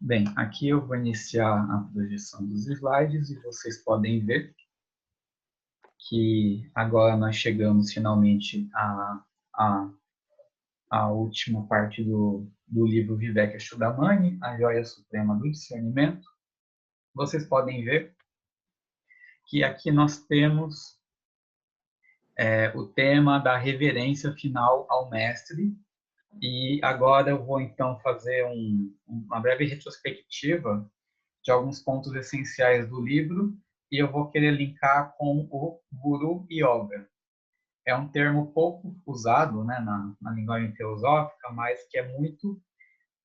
Bem, aqui eu vou iniciar a projeção dos slides e vocês podem ver que agora nós chegamos finalmente à última parte do livro Vivekachudamani, a Joia Suprema do Discernimento. Vocês podem ver que aqui nós temos o tema da reverência final ao mestre. E agora eu vou, então, fazer uma breve retrospectiva de alguns pontos essenciais do livro e eu vou querer linkar com o Guru Yoga. É um termo pouco usado, né, na linguagem filosófica, mas que é muito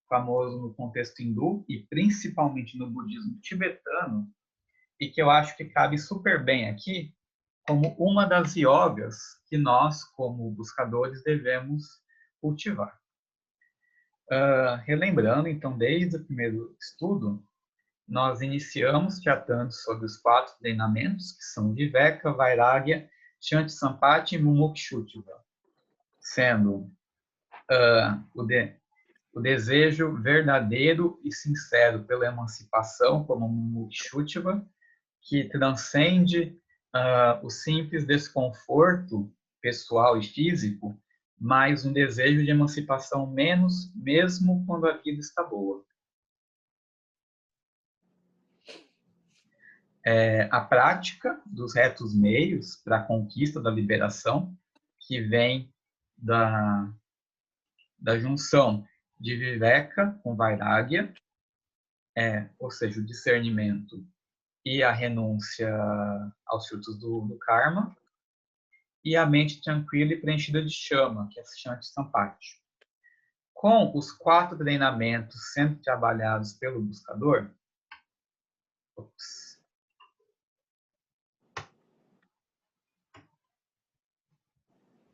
famoso no contexto hindu e principalmente no budismo tibetano, e que eu acho que cabe super bem aqui como uma das yogas que nós, como buscadores, devemos cultivar. Relembrando, então, desde o primeiro estudo, nós iniciamos tratando sobre os 4 treinamentos, que são Viveka, Vairagya, Shanti Sampati e Mumukshutva, sendo o desejo verdadeiro e sincero pela emancipação, como Mumukshutva, que transcende o simples desconforto pessoal e físico, mas um desejo de emancipação menos, mesmo quando a vida está boa. A prática dos retos meios para a conquista da liberação, que vem da junção de Viveka com Vairagya, ou seja, o discernimento e a renúncia aos frutos do karma, e a mente tranquila e preenchida de chama, que é a Shanti Sampati. Com os 4 treinamentos sendo trabalhados pelo buscador,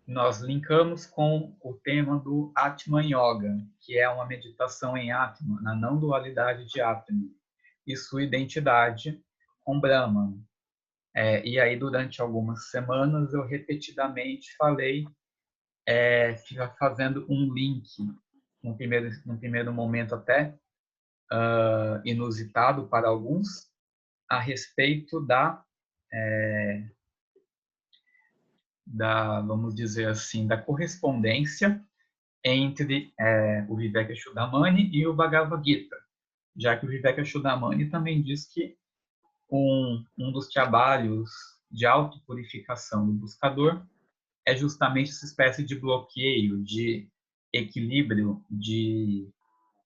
nós linkamos com o tema do Atman Yoga, que é uma meditação em Atman, na não dualidade de Atman, e sua identidade com Brahman. E aí, durante algumas semanas, eu repetidamente falei, fazendo um link, num primeiro momento até inusitado para alguns, a respeito vamos dizer assim, da correspondência entre o Vivekachudamani e o Bhagavad Gita, já que o Vivekachudamani também diz que um dos trabalhos de autopurificação do buscador é justamente essa espécie de bloqueio, de equilíbrio, de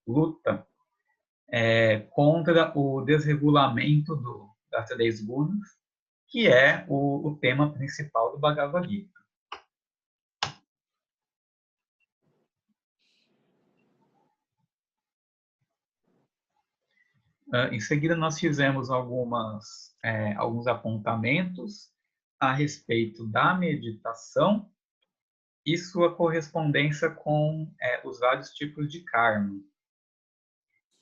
luta contra o desregulamento das 3 gunas, que é o tema principal do Bhagavad Gita. Em seguida, nós fizemos alguns apontamentos a respeito da meditação e sua correspondência com os vários tipos de karma.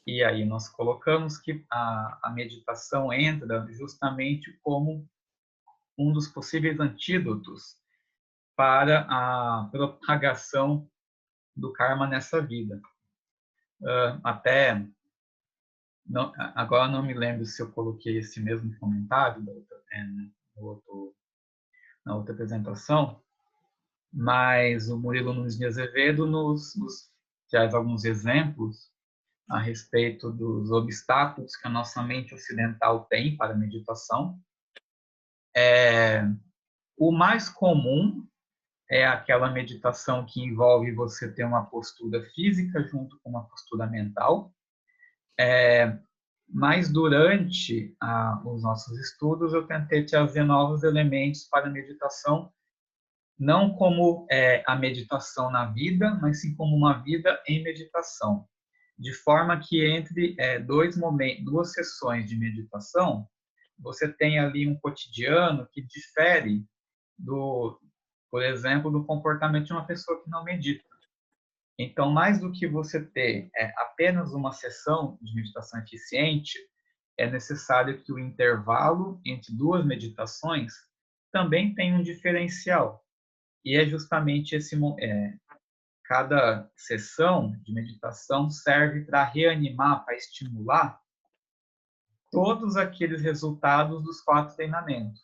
E aí nós colocamos que a meditação entra justamente como um dos possíveis antídotos para a propagação do karma nessa vida. Agora não me lembro se eu coloquei esse mesmo comentário na outra apresentação, mas o Murilo Nunes de Azevedo nos traz alguns exemplos a respeito dos obstáculos que a nossa mente ocidental tem para a meditação. O mais comum é aquela meditação que envolve você ter uma postura física junto com uma postura mental. Mas durante os nossos estudos eu tentei trazer novos elementos para a meditação, não como a meditação na vida, mas sim como uma vida em meditação, de forma que entre duas sessões de meditação, você tem ali um cotidiano que difere por exemplo, do comportamento de uma pessoa que não medita. Então, mais do que você ter apenas uma sessão de meditação eficiente, é necessário que o intervalo entre 2 meditações também tenha um diferencial. E é justamente cada sessão de meditação serve para reanimar, para estimular todos aqueles resultados dos 4 treinamentos.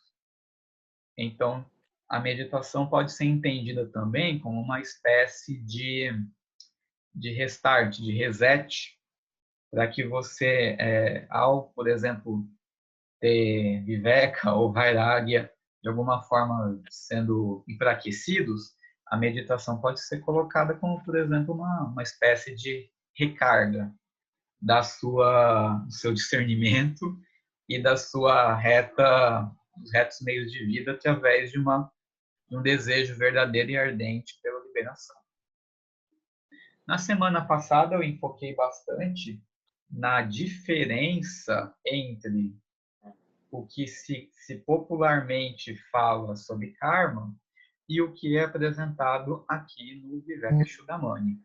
Então, a meditação pode ser entendida também como uma espécie de restart, de reset, para que você, ao, por exemplo, ter Viveka ou Vairagya de alguma forma sendo enfraquecidos, a meditação pode ser colocada como, por exemplo, uma espécie de recarga do seu discernimento e da sua dos retos meios de vida através de um desejo verdadeiro e ardente pela liberação. Na semana passada eu enfoquei bastante na diferença entre o que se popularmente fala sobre karma e o que é apresentado aqui no Vivekachudamani.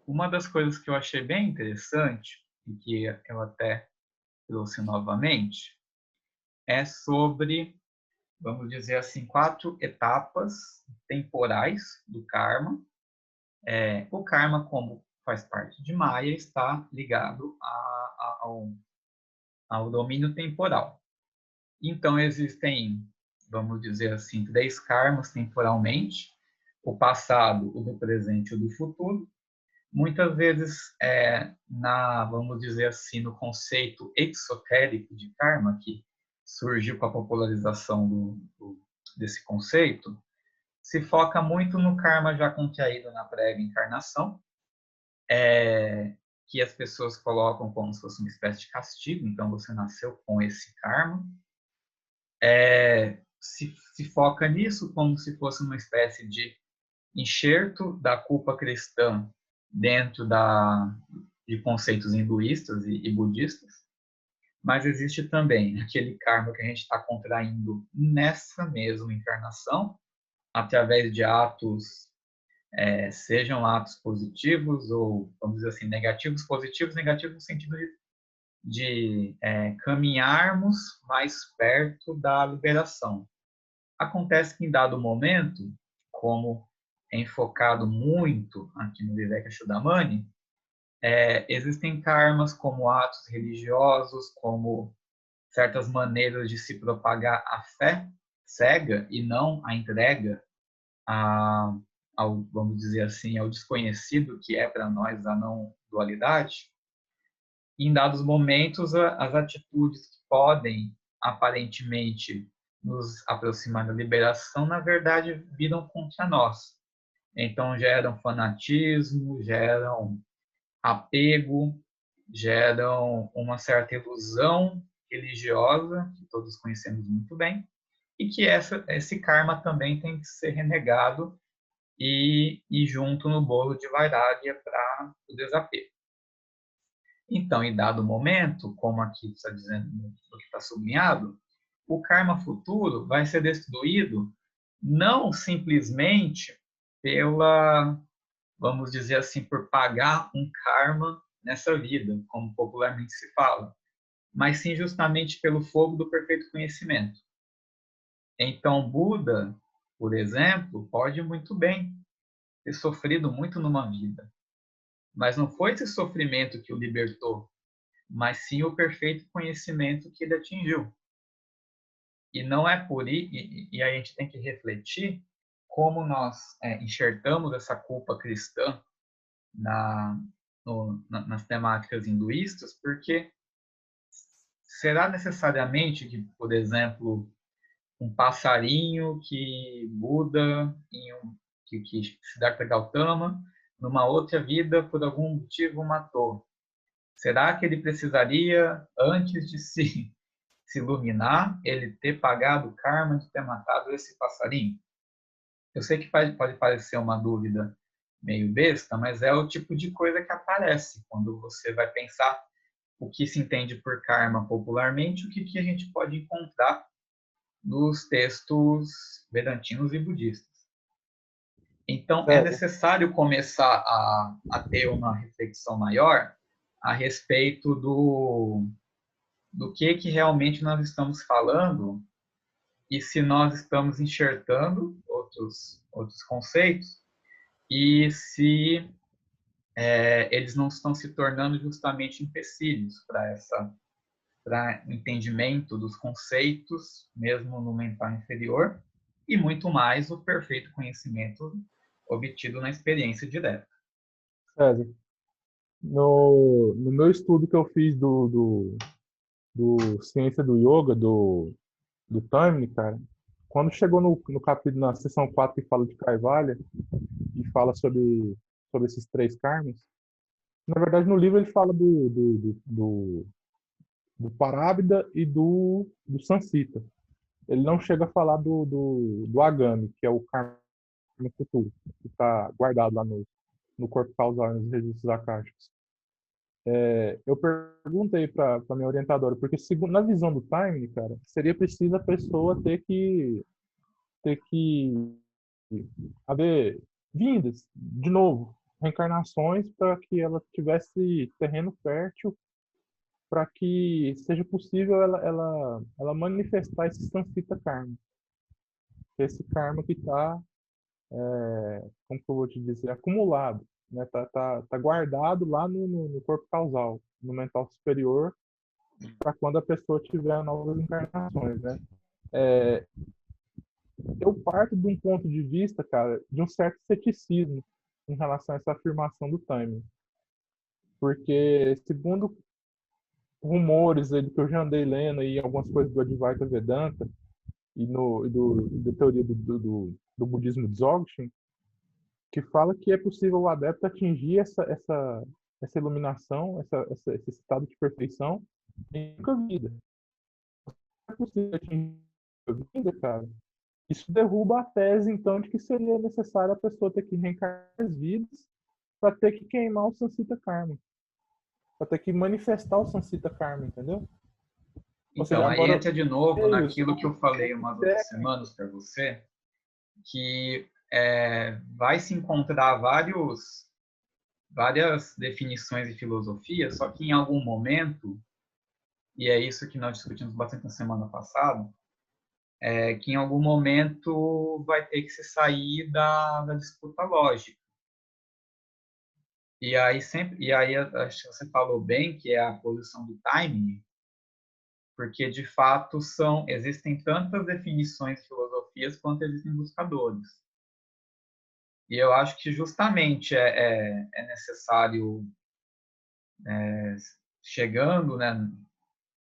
Uma das coisas que eu achei bem interessante, e que eu até trouxe novamente, é sobre, vamos dizer assim, 4 etapas temporais do karma. O karma, como faz parte de Maya, está ligado ao domínio temporal. Então, existem, vamos dizer assim, 3 karmas temporalmente: o passado, o do presente e o do futuro. Muitas vezes, vamos dizer assim, no conceito exotérico de karma, que surgiu com a popularização desse conceito, se foca muito no karma já contraído na prévia encarnação, que as pessoas colocam como se fosse uma espécie de castigo. Então, você nasceu com esse karma. Se foca nisso como se fosse uma espécie de enxerto da culpa cristã dentro de conceitos hinduístas e budistas. Mas existe também aquele karma que a gente está contraindo nessa mesma encarnação, através de atos, sejam atos positivos ou, vamos dizer assim, negativos, negativos no sentido de caminharmos mais perto da liberação. Acontece que em dado momento, como é enfocado muito aqui no Vivekachudamani, existem karmas como atos religiosos, como certas maneiras de se propagar a fé cega e não a entrega vamos dizer assim, ao desconhecido, que é para nós a não dualidade. Em dados momentos, as atitudes que podem aparentemente nos aproximar da liberação, na verdade, viram contra nós. Então, geram fanatismo, geram apego, geram uma certa ilusão religiosa, que todos conhecemos muito bem, e que esse karma também tem que ser renegado e junto no bolo de Vairagya para o desapego. Então, em dado momento, como aqui está dizendo, o que está sublinhado, o karma futuro vai ser destruído não simplesmente vamos dizer assim, por pagar um karma nessa vida, como popularmente se fala, mas sim justamente pelo fogo do perfeito conhecimento. Então, Buda, por exemplo, pode muito bem ter sofrido muito numa vida, mas não foi esse sofrimento que o libertou, mas sim o perfeito conhecimento que ele atingiu. E não é por e a gente tem que refletir como nós enxertamos essa culpa cristã nas temáticas hinduístas, porque será necessariamente que, por exemplo, um passarinho que Buda, que Siddhartha Gautama, numa outra vida, por algum motivo, matou? Será que ele precisaria, antes de se iluminar, ele ter pagado o karma de ter matado esse passarinho? Eu sei que pode parecer uma dúvida meio besta, mas é o tipo de coisa que aparece quando você vai pensar o que se entende por karma popularmente, o que a gente pode encontrar nos textos vedantinos e budistas. Então, é necessário começar a ter uma reflexão maior a respeito do que realmente nós estamos falando e se nós estamos enxertando outros conceitos e se eles não estão se tornando justamente empecilhos para entendimento dos conceitos, mesmo no mental inferior, e muito mais o perfeito conhecimento obtido na experiência direta. César, no meu estudo que eu fiz do Ciência do Yoga, do Taimni, cara, quando chegou no capítulo, na seção 4 que fala de Kaivalya, e fala sobre esses três karmas, na verdade no livro ele fala do Parabda e do Sansita. Ele não chega a falar do Agami, que é o karma futuro, que está guardado lá no corpo causal, nos registros akásticos. Eu perguntei para minha orientadora, porque segundo, na visão do Time, cara, seria preciso a pessoa ter que haver vindas, de novo, reencarnações, para que ela tivesse terreno fértil, para que seja possível ela manifestar esse Sansita Karma. Esse karma que está, como que eu vou te dizer, acumulado, né? Tá guardado lá no corpo causal, no mental superior, para quando a pessoa tiver novas encarnações, né? Eu parto de um ponto de vista, cara, de um certo ceticismo em relação a essa afirmação do timing. Porque, segundo rumores aí, do que eu já andei lendo e algumas coisas do Advaita Vedanta da teoria do budismo Dzogchen, que fala que é possível o adepto atingir essa iluminação, esse estado de perfeição em uma vida. É possível atingir a vida, cara. Isso derruba a tese, então, de que seria necessário a pessoa ter que reencarnar as vidas para ter que queimar o Sansita Karma, para ter que manifestar o Sansita Karma, entendeu? Ou seja, Então, aí agora, entra de novo meios, naquilo que eu falei meios umas outras técnicos, semanas para você, que vai se encontrar várias definições e filosofias, só que em algum momento, e é isso que nós discutimos bastante na semana passada, que em algum momento vai ter que se sair da disputa lógica. E aí acho que você falou bem que é a posição do timing, porque de fato existem tantas definições de filosofias quanto existem buscadores. E eu acho que justamente é necessário, chegando, né,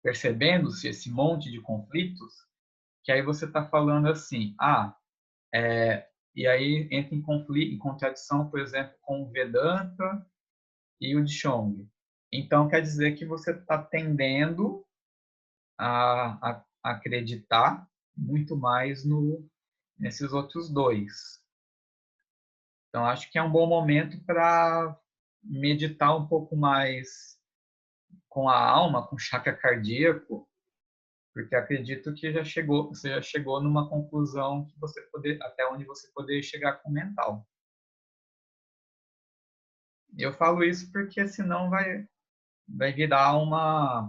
percebendo-se esse monte de conflitos, que aí você está falando assim, e aí entra em conflito, em contradição, por exemplo, com o Vedanta e o Dishong. Então, quer dizer que você está tendendo a acreditar muito mais nesses outros dois. Então, acho que é um bom momento para meditar um pouco mais com a alma, com o chakra cardíaco, porque acredito que você já chegou numa conclusão que até onde você poderia chegar com o mental. Eu falo isso porque senão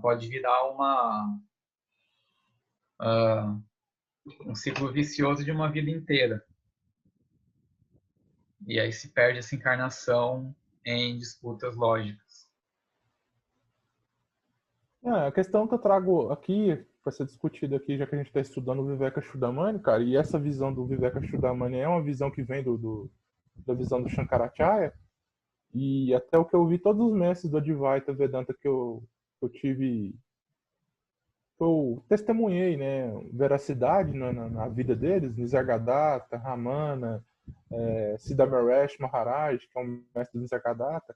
pode virar um ciclo vicioso de uma vida inteira. E aí se perde essa encarnação em disputas lógicas. a questão que eu trago aqui, para ser discutida aqui, já que a gente está estudando o Viveka Chudamani, cara, e essa visão do Viveka Chudamani é uma visão que vem da visão do Shankaracharya, e até o que eu vi, todos os mestres do Advaita Vedanta que eu tive, eu testemunhei, né, veracidade na vida deles, Nisargadatta, Ramana, Siddhamaresh Maharaj, que é um mestre do Nisargadatta,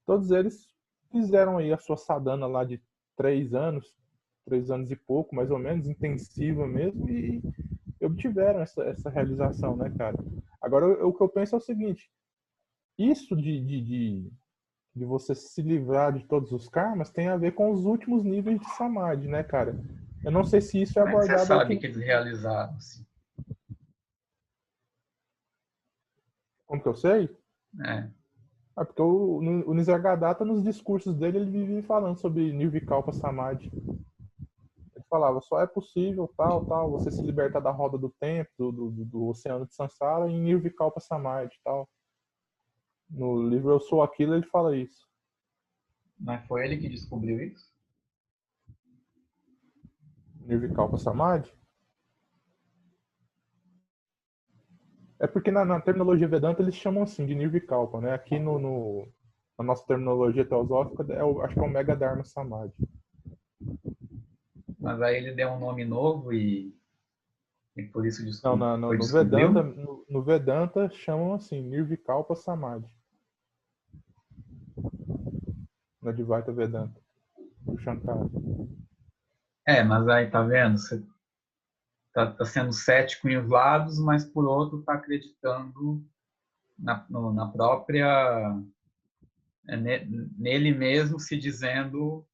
todos eles fizeram aí a sua sadhana lá de 3 anos, 3 anos e pouco, mais ou menos, intensiva mesmo, e obtiveram essa realização, né, cara? Agora, o que eu penso é o seguinte, isso de você se livrar de todos os karmas tem a ver com os últimos níveis de samadhi, né, cara? Eu não sei se isso é Como é que você abordado sabe aqui. que eles realizaram? Assim? Como que eu sei? É, Porque o Nisargadatta, nos discursos dele, ele vivia falando sobre Nirvikalpa Samadhi. Ele falava, só é possível, tal, você se libertar da roda do tempo, do oceano de Sansara, em Nirvikalpa Samadhi, tal. No livro Eu Sou Aquilo ele fala isso. Mas foi ele que descobriu isso? Nirvikalpa Samadhi? É porque na terminologia Vedanta eles chamam assim de Nirvikalpa, né? Aqui na nossa terminologia teosófica acho que é o Mega Dharma Samadhi. Mas aí ele deu um nome novo e por isso Não, foi no Vedanta, descobriu? no Vedanta chamam assim Nirvikalpa Samadhi. No Advaita Vedanta, do Shankara. Mas aí tá vendo? Você tá sendo cético em uns lados, mas por outro tá acreditando na própria, nele mesmo se dizendo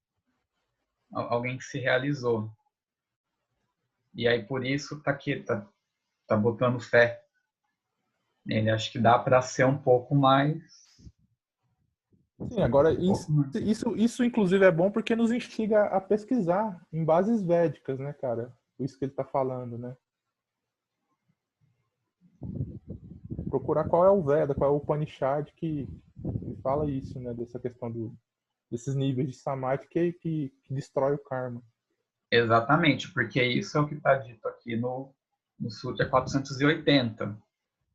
alguém que se realizou. E aí por isso tá aqui, tá botando fé nele. Acho que dá para ser um pouco mais. Sim, agora Um pouco mais. isso inclusive é bom porque nos instiga a pesquisar em bases védicas, né, cara? Isso que ele está falando, né? Procurar qual é o Veda, qual é o Upanishad que fala isso, né? Dessa questão desses níveis de Samadhi que destrói o karma. Exatamente, porque isso é o que está dito aqui no Sutra 480,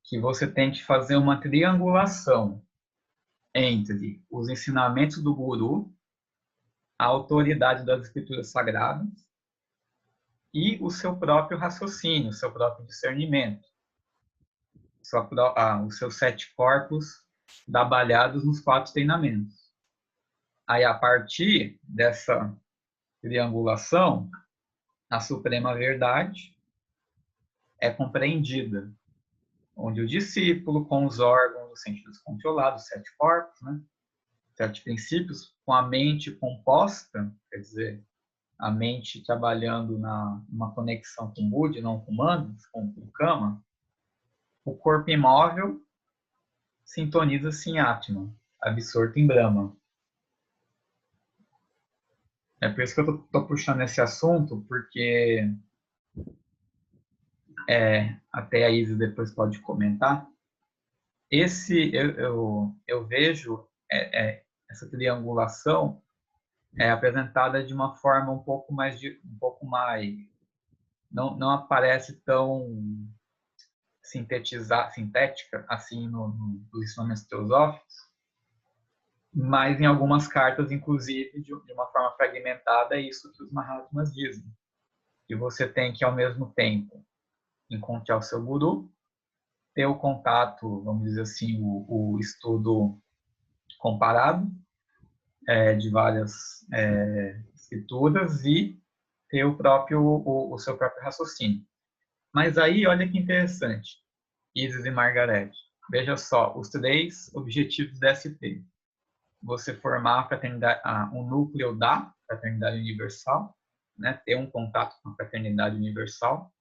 que você tem que fazer uma triangulação entre os ensinamentos do Guru, a autoridade das escrituras sagradas e o seu próprio raciocínio, o seu próprio discernimento, os seus 7 corpos trabalhados nos 4 treinamentos. Aí, a partir dessa triangulação, a suprema verdade é compreendida, onde o discípulo, com os órgãos, os sentidos controlados, 7 corpos, né? 7 princípios, com a mente composta, quer dizer, a mente trabalhando numa conexão com o Buda, não com humanos, com o Kama, o corpo imóvel sintoniza-se em Atman, absorto em Brahma. É por isso que eu estou puxando esse assunto, porque até a Isis depois pode comentar. Eu vejo essa triangulação apresentada de uma forma um pouco mais não aparece tão sintética assim nos ensinamentos teosóficos, mas em algumas cartas, inclusive, de uma forma fragmentada, é isso que os Mahatmas dizem. Que você tem que, ao mesmo tempo, encontrar o seu guru, ter o contato, vamos dizer assim, o estudo comparado de várias escrituras e ter o seu próprio raciocínio. Mas aí, olha que interessante, Isis e Margareth. Veja só, os 3 objetivos da ST. Você formar a fraternidade, um núcleo da fraternidade universal, né? Ter um contato com a fraternidade universal.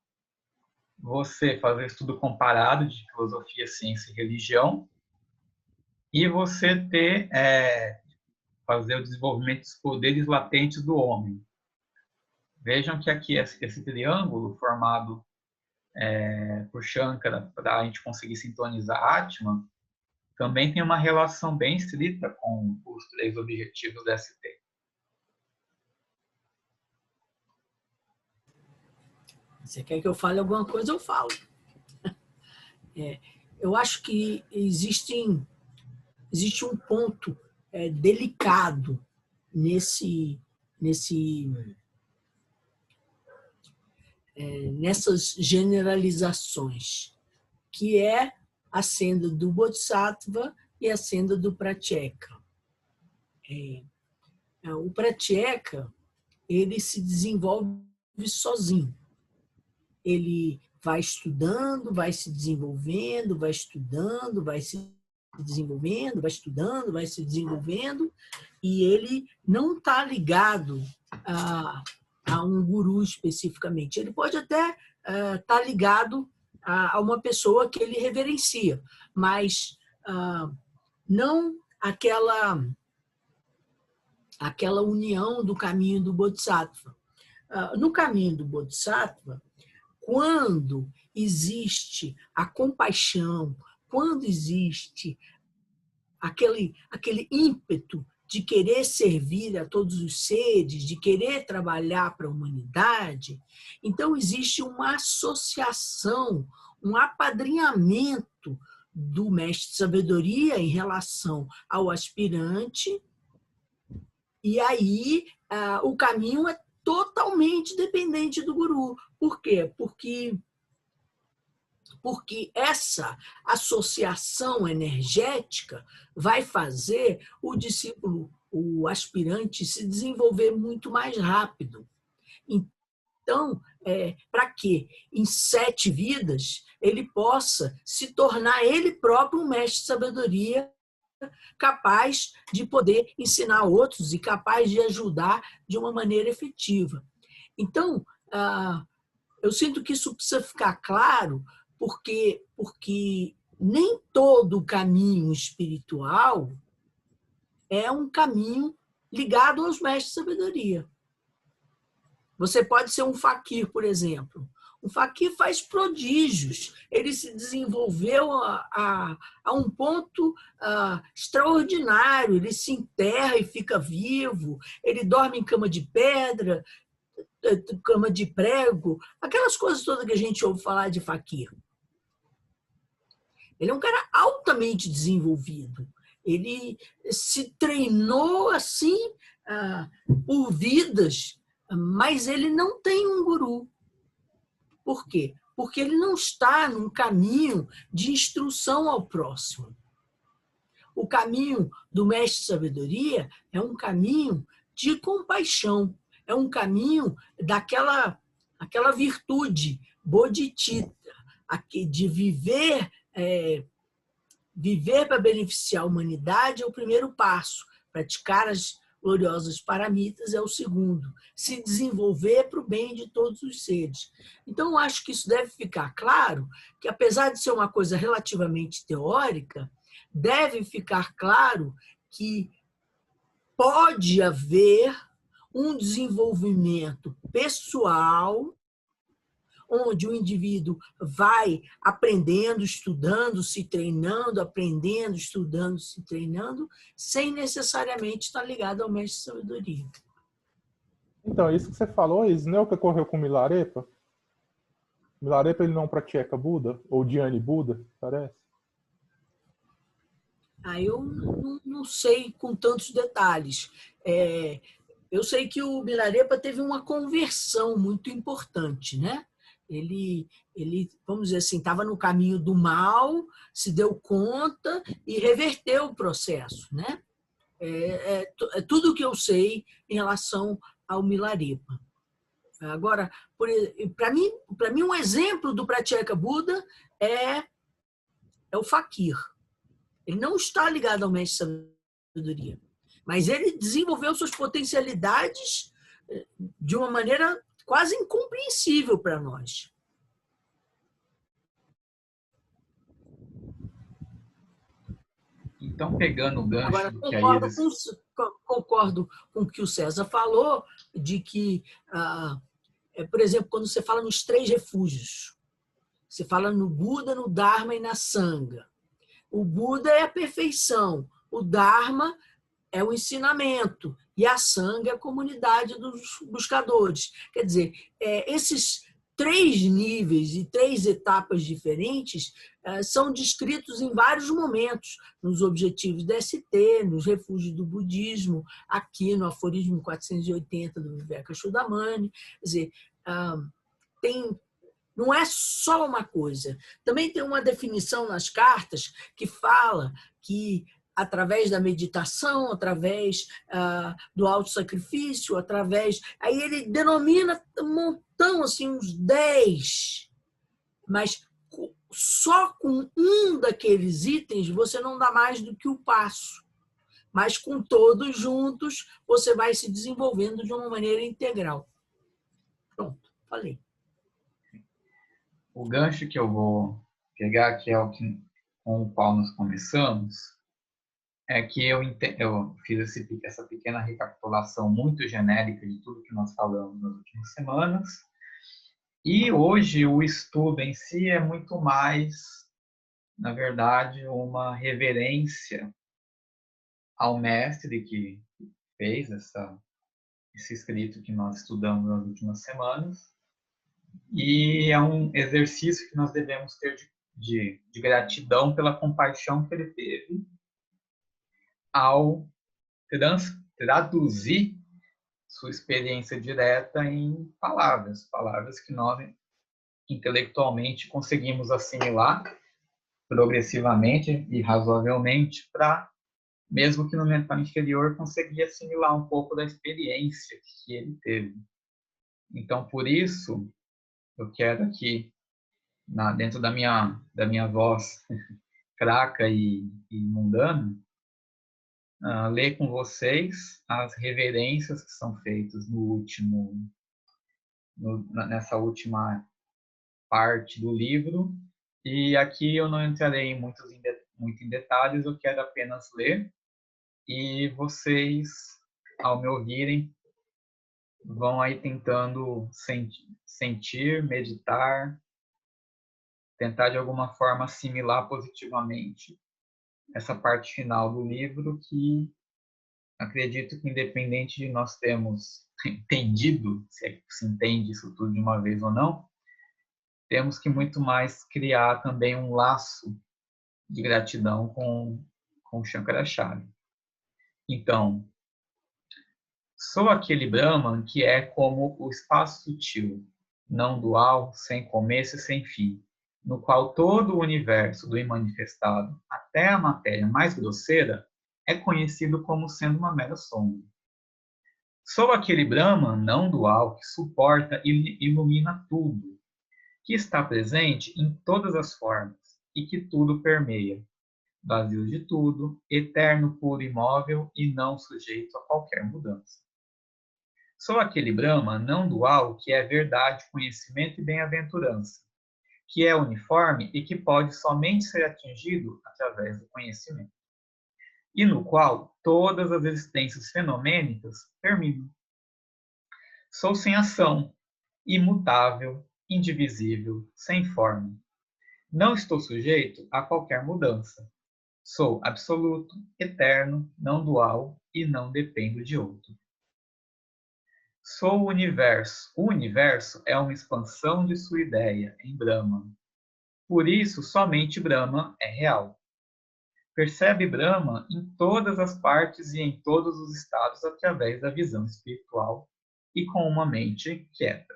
Você fazer estudo comparado de filosofia, ciência e religião. E você fazer o desenvolvimento dos poderes latentes do homem. Vejam que aqui esse triângulo formado por Shankara, para a gente conseguir sintonizar Atman, também tem uma relação bem estrita com os 3 objetivos da ST. Você quer que eu fale alguma coisa, eu falo. Eu acho que existe um ponto delicado nessas generalizações, que é a senda do Bodhisattva e a senda do Pratyeka. O Pratyeka, ele se desenvolve sozinho. Ele vai estudando, vai se desenvolvendo, vai estudando, vai se desenvolvendo, vai estudando, vai se desenvolvendo, e ele não está ligado a um guru especificamente. Ele pode até estar ligado a uma pessoa que ele reverencia, mas não aquela união do caminho do Bodhisattva. No caminho do Bodhisattva, quando existe a compaixão, quando existe aquele ímpeto de querer servir a todos os seres, de querer trabalhar para a humanidade, então existe uma associação, um apadrinhamento do mestre de sabedoria em relação ao aspirante, e aí o caminho é totalmente dependente do guru. Por quê? Porque essa associação energética vai fazer o discípulo, o aspirante, se desenvolver muito mais rápido. Então, para que em 7 vidas ele possa se tornar ele próprio um mestre de sabedoria capaz de poder ensinar outros e capaz de ajudar de uma maneira efetiva. Então, eu sinto que isso precisa ficar claro, porque nem todo caminho espiritual é um caminho ligado aos mestres de sabedoria. Você pode ser um faquir, por exemplo. O faquir faz prodígios. Ele se desenvolveu a um ponto extraordinário. Ele se enterra e fica vivo. Ele dorme em cama de pedra, cama de prego, aquelas coisas todas que a gente ouve falar de faquir. Ele é um cara altamente desenvolvido. Ele se treinou assim por vidas, mas ele não tem um guru. Por quê? Porque ele não está num caminho de instrução ao próximo. O caminho do mestre de sabedoria é um caminho de compaixão, é um caminho daquela virtude bodhicitta, de viver para beneficiar a humanidade é o primeiro passo, praticar as gloriosas paramitas é o segundo, se desenvolver para o bem de todos os seres. Então, eu acho que isso deve ficar claro, que apesar de ser uma coisa relativamente teórica, deve ficar claro que pode haver um desenvolvimento pessoal, onde o indivíduo vai aprendendo, estudando, se treinando, aprendendo, estudando, se treinando, sem necessariamente estar ligado ao mestre de sabedoria. Então, isso que você falou, isso não é o que ocorreu com Milarepa? Milarepa, ele não pratica Buda? Ou Dhyani Buda, parece? Eu não sei com tantos detalhes. Eu sei que o Milarepa teve uma conversão muito importante, né? Ele, vamos dizer assim, estava no caminho do mal, se deu conta e reverteu o processo, né? É tudo o que eu sei em relação ao Milarepa. Agora, para mim, um exemplo do Pratyeka Buda é o faquir. Ele não está ligado ao mestre de sabedoria, mas ele desenvolveu suas potencialidades de uma maneira quase incompreensível para nós. Então, pegando o gancho... Agora, concordo com o que o César falou, de que, por exemplo, quando você fala nos 3 refúgios, você fala no Buda, no Dharma e na Sangha. O Buda é a perfeição, o Dharma é o ensinamento e a Sangha é a comunidade dos buscadores. Quer dizer, esses 3 níveis e 3 etapas diferentes são descritos em vários momentos, nos objetivos da ST, nos refúgios do budismo, aqui no aforismo 480 do Vivekachudamani. Quer dizer, não é só uma coisa. Também tem uma definição nas cartas que fala que através da meditação, através do autossacrifício, aí ele denomina um montão, assim, uns 10, mas só com um daqueles itens você não dá mais do que o passo, mas com todos juntos você vai se desenvolvendo de uma maneira integral. Pronto, falei. O gancho que eu vou pegar, que é com o qual nós começamos, é que eu fiz essa pequena recapitulação muito genérica de tudo que nós falamos nas últimas semanas. E hoje o estudo em si é muito mais, na verdade, uma reverência ao mestre que fez esse escrito que nós estudamos nas últimas semanas. E é um exercício que nós devemos ter de gratidão pela compaixão que ele teve ao traduzir sua experiência direta em palavras que nós intelectualmente conseguimos assimilar progressivamente e razoavelmente para, mesmo que no mental inferior, conseguir assimilar um pouco da experiência que ele teve. Então, por isso, eu quero aqui, dentro da minha voz fraca e mundana, ler com vocês as reverências que são feitas nessa última parte do livro. E aqui eu não entrarei muito em detalhes, eu quero apenas ler e vocês, ao me ouvirem, vão aí tentando sentir, meditar, tentar de alguma forma assimilar positivamente essa parte final do livro, que acredito que, independente de nós termos entendido, se é que se entende isso tudo de uma vez ou não, temos que muito mais criar também um laço de gratidão com Shankaracharya. Então, sou aquele Brahman que é como o espaço sutil, não dual, sem começo e sem fim, no qual todo o universo do imanifestado, até a matéria mais grosseira, é conhecido como sendo uma mera sombra. Sou aquele Brahman não dual que suporta e ilumina tudo, que está presente em todas as formas e que tudo permeia, vazio de tudo, eterno, puro, imóvel e não sujeito a qualquer mudança. Sou aquele Brahma não dual que é verdade, conhecimento e bem-aventurança, que é uniforme e que pode somente ser atingido através do conhecimento, e no qual todas as existências fenomênicas terminam. Sou sem ação, imutável, indivisível, sem forma. Não estou sujeito a qualquer mudança. Sou absoluto, eterno, não dual e não dependo de outro. Sou o universo. O universo é uma expansão de sua ideia em Brahman. Por isso, somente Brahman é real. Percebe Brahman em todas as partes e em todos os estados através da visão espiritual e com uma mente quieta.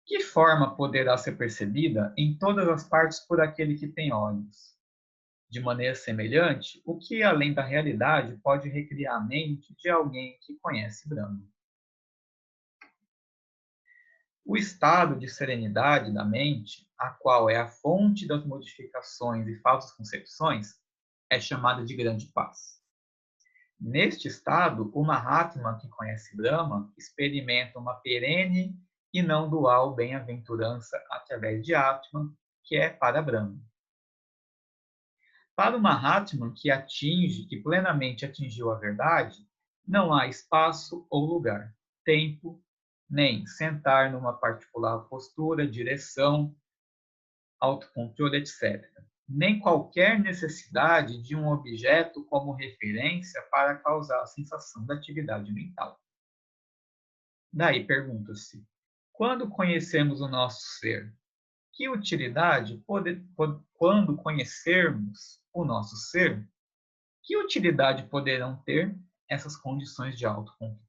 Que forma poderá ser percebida em todas as partes por aquele que tem olhos? De maneira semelhante, o que além da realidade pode recriar a mente de alguém que conhece Brahman? O estado de serenidade da mente, a qual é a fonte das modificações e falsas concepções, é chamado de grande paz. Neste estado, o Mahatma que conhece Brahman experimenta uma perene e não dual bem-aventurança através de Atman, que é para Brahman. Para o Mahatma que plenamente atingiu a verdade, não há espaço ou lugar, tempo, nem sentar numa particular postura, direção, autocontrole, etc. Nem qualquer necessidade de um objeto como referência para causar a sensação da atividade mental. Daí pergunta-se, quando conhecemos o nosso ser, que utilidade quando conhecermos o nosso ser, que utilidade poderão ter essas condições de autocontrole?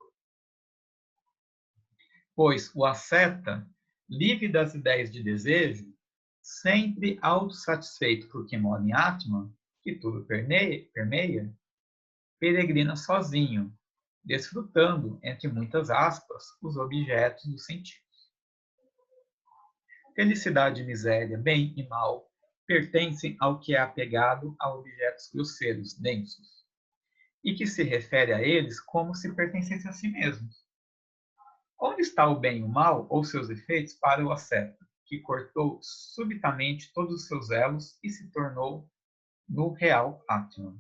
Pois o asceta, livre das ideias de desejo, sempre autossatisfeito porque mora em Atman, que tudo permeia, peregrina sozinho, desfrutando, entre muitas aspas, os objetos dos sentidos. Felicidade e miséria, bem e mal, pertencem ao que é apegado a objetos grosseiros, densos, e que se refere a eles como se pertencesse a si mesmos. Onde está o bem e o mal, ou seus efeitos, para o asceta, que cortou subitamente todos os seus elos e se tornou no real Atman?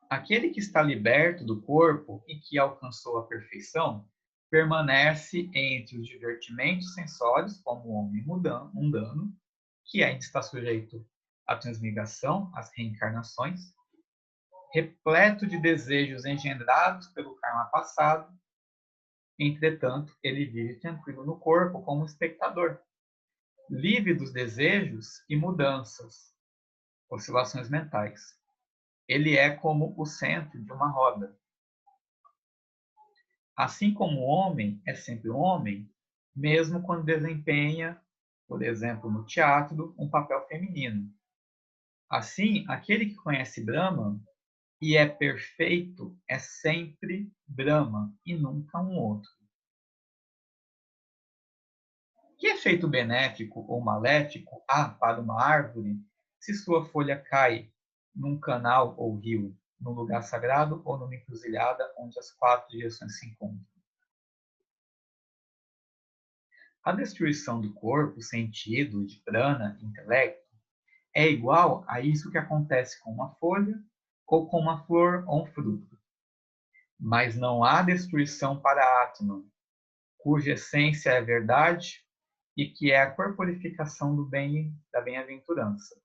Aquele que está liberto do corpo e que alcançou a perfeição, permanece entre os divertimentos sensórios como o homem mundano, que ainda está sujeito a transmigração, as reencarnações, repleto de desejos engendrados pelo karma passado. Entretanto, ele vive tranquilo no corpo como espectador, livre dos desejos e mudanças, oscilações mentais. Ele é como o centro de uma roda. Assim como o homem é sempre um homem, mesmo quando desempenha, por exemplo, no teatro, um papel feminino. Assim, aquele que conhece Brahma e é perfeito é sempre Brahma e nunca um outro. Que efeito benéfico ou maléfico há para uma árvore se sua folha cai num canal ou rio, num lugar sagrado ou numa encruzilhada onde as 4 direções se encontram? A destruição do corpo, sentido, de prana, intelecto, é igual a isso que acontece com uma folha ou com uma flor ou um fruto. Mas não há destruição para a Atman, cuja essência é verdade e que é a corporificação do bem e da bem-aventurança.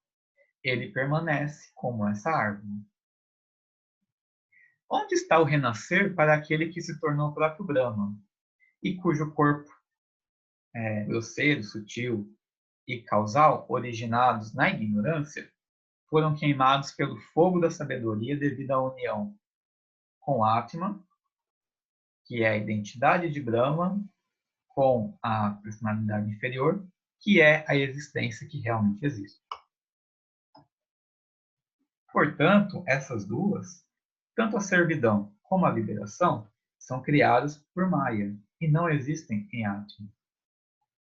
Ele permanece como essa árvore. Onde está o renascer para aquele que se tornou o próprio Brahma e cujo corpo grosseiro, sutil e causal, originados na ignorância, foram queimados pelo fogo da sabedoria devido à união com Atman, que é a identidade de Brahma, com a personalidade inferior, que é a existência que realmente existe. Portanto, essas duas, tanto a servidão como a liberação, são criadas por Maya e não existem em Atman.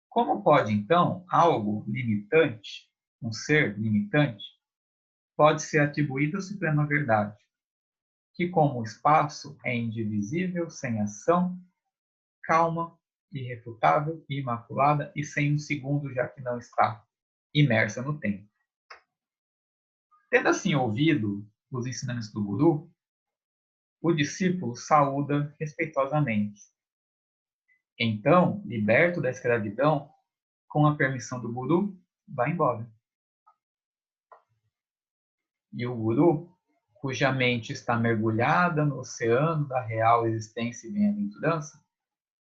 Como pode, então, algo limitante, um ser limitante, pode ser atribuído à suprema verdade, que como o espaço é indivisível, sem ação, calma, irrefutável, imaculada e sem um segundo, já que não está imersa no tempo. Tendo assim ouvido os ensinamentos do Guru, o discípulo saúda respeitosamente. Então, liberto da escravidão, com a permissão do Guru, vai embora. E o Guru, cuja mente está mergulhada no oceano da real existência e bem-aventurança,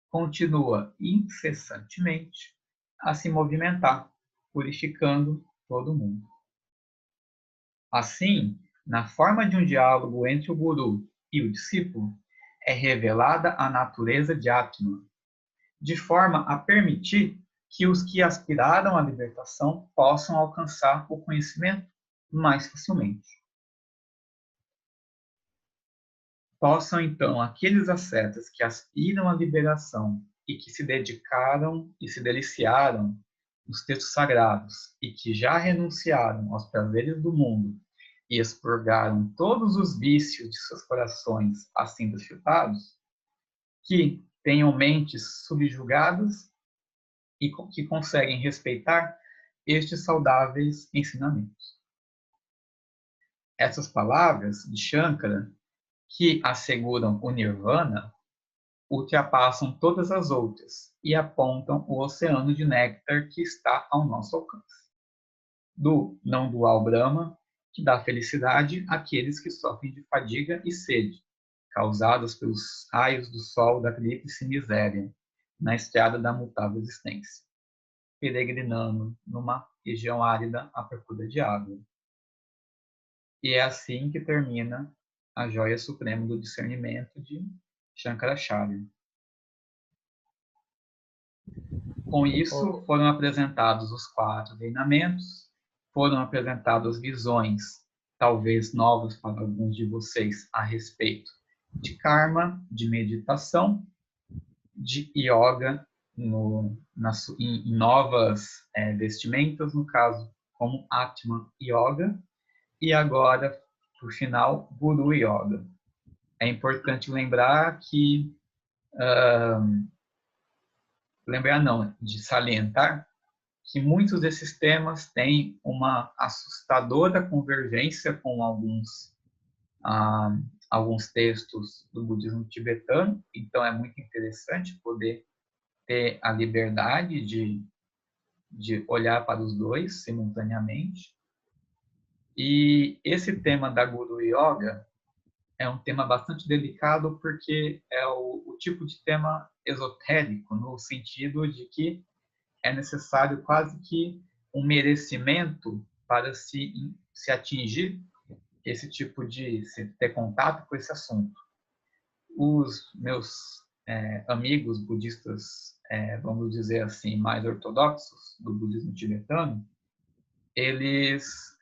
continua incessantemente a se movimentar, purificando todo mundo. Assim, na forma de um diálogo entre o Guru e o discípulo, é revelada a natureza de Atman, de forma a permitir que os que aspiraram à libertação possam alcançar o conhecimento mais facilmente. Possam, então, aqueles ascetas que aspiram à liberação e que se dedicaram e se deliciaram nos textos sagrados e que já renunciaram aos prazeres do mundo e expurgaram todos os vícios de seus corações assim desfrutados, que tenham mentes subjugadas e que conseguem respeitar estes saudáveis ensinamentos. Essas palavras de Shankara, que asseguram o Nirvana, ultrapassam todas as outras e apontam o oceano de néctar que está ao nosso alcance. Do não dual Brahma, que dá felicidade àqueles que sofrem de fadiga e sede, causadas pelos raios do sol da tríplice miséria, na estrada da mutável existência, peregrinando numa região árida à procura de água. E é assim que termina a joia suprema do discernimento de Shankaracharya. Com isso, foram apresentados os 4 treinamentos, foram apresentadas visões, talvez novas para alguns de vocês, a respeito de karma, de meditação, de yoga, em novas vestimentas, no caso, como Atman Yoga, e agora, por final, Guru Yoga. É importante lembrar que de salientar que muitos desses temas têm uma assustadora convergência com alguns textos do budismo tibetano, então é muito interessante poder ter a liberdade de olhar para os dois simultaneamente. E esse tema da Guru Yoga é um tema bastante delicado porque é o tipo de tema esotérico, no sentido de que é necessário quase que um merecimento para se atingir esse tipo de se ter contato com esse assunto. Os meus amigos budistas, vamos dizer assim, mais ortodoxos do budismo tibetano, eles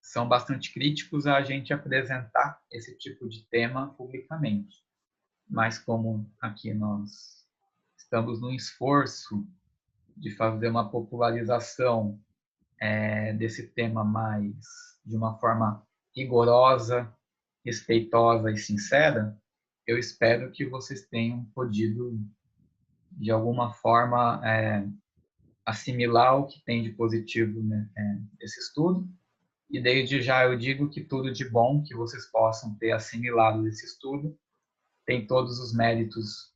são bastante críticos a gente apresentar esse tipo de tema publicamente. Mas como aqui nós estamos no esforço de fazer uma popularização desse tema mais de uma forma rigorosa, respeitosa e sincera, eu espero que vocês tenham podido, de alguma forma, assimilar o que tem de positivo, né, desse estudo. E desde já eu digo que tudo de bom que vocês possam ter assimilado desse estudo tem todos os méritos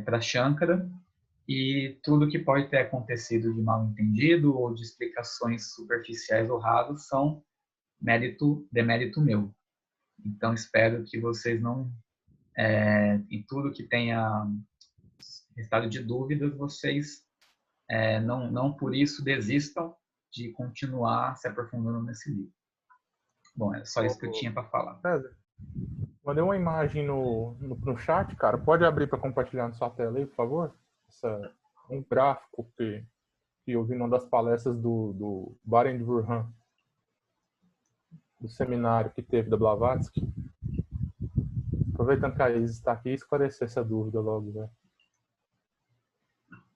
para Shankara, e tudo que pode ter acontecido de mal entendido ou de explicações superficiais ou rasas são demérito meu. Então espero que vocês não, em tudo que tenha estado de dúvidas, vocês não por isso desistam de continuar se aprofundando nesse livro. Bom, é só isso que eu tinha para falar. César, mandei uma imagem no chat, cara. Pode abrir para compartilhar na sua tela aí, por favor? Um gráfico que eu vi numa das palestras do Barend Burhan, do seminário que teve da Blavatsky. Aproveitando que a Isis está aqui, esclarecer essa dúvida logo, né?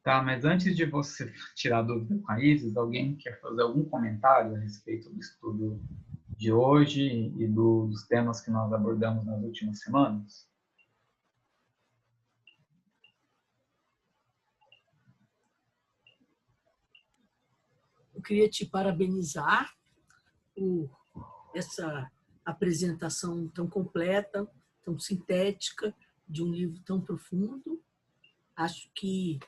Tá, mas antes de você tirar a dúvida com a Isis, alguém quer fazer algum comentário a respeito do estudo de hoje e dos temas que nós abordamos nas últimas semanas? Eu queria te parabenizar por essa apresentação tão completa, tão sintética, de um livro tão profundo. Acho que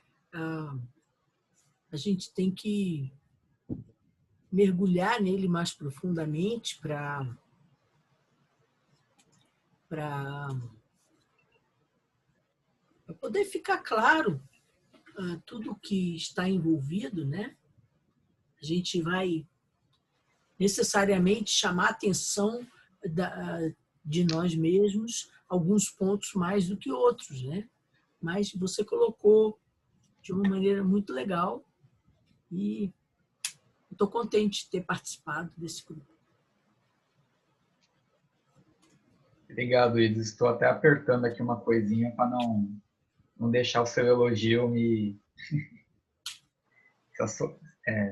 a gente tem que mergulhar nele mais profundamente para poder ficar claro tudo que está envolvido, né? A gente vai necessariamente chamar a atenção de nós mesmos, alguns pontos mais do que outros, né? Mas você colocou de uma maneira muito legal e estou contente de ter participado desse grupo. Obrigado, Isis. Estou até apertando aqui uma coisinha para não deixar o seu elogio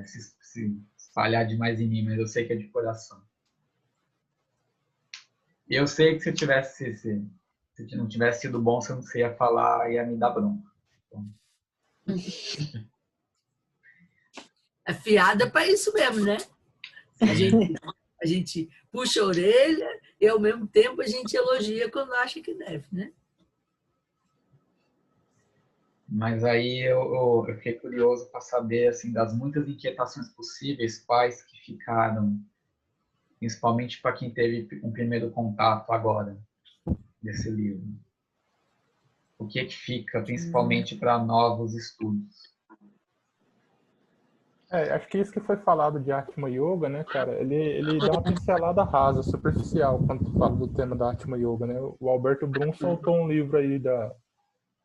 se espalhar demais em mim, mas eu sei que é de coração. E eu sei que se não tivesse sido bom, você não ia falar, ia me dar bronca. Então... É fiada para isso mesmo, né? A gente puxa a orelha e, ao mesmo tempo, a gente elogia quando acha que deve, né? Mas aí eu fiquei curioso para saber, assim, das muitas inquietações possíveis, quais que ficaram, principalmente para quem teve um primeiro contato agora desse livro. O que fica, principalmente para novos estudos? Acho que isso que foi falado de Atma Yoga, né, cara, ele dá uma pincelada rasa, superficial, quando tu fala do tema da Atma Yoga, né? O Alberto Brum soltou um livro aí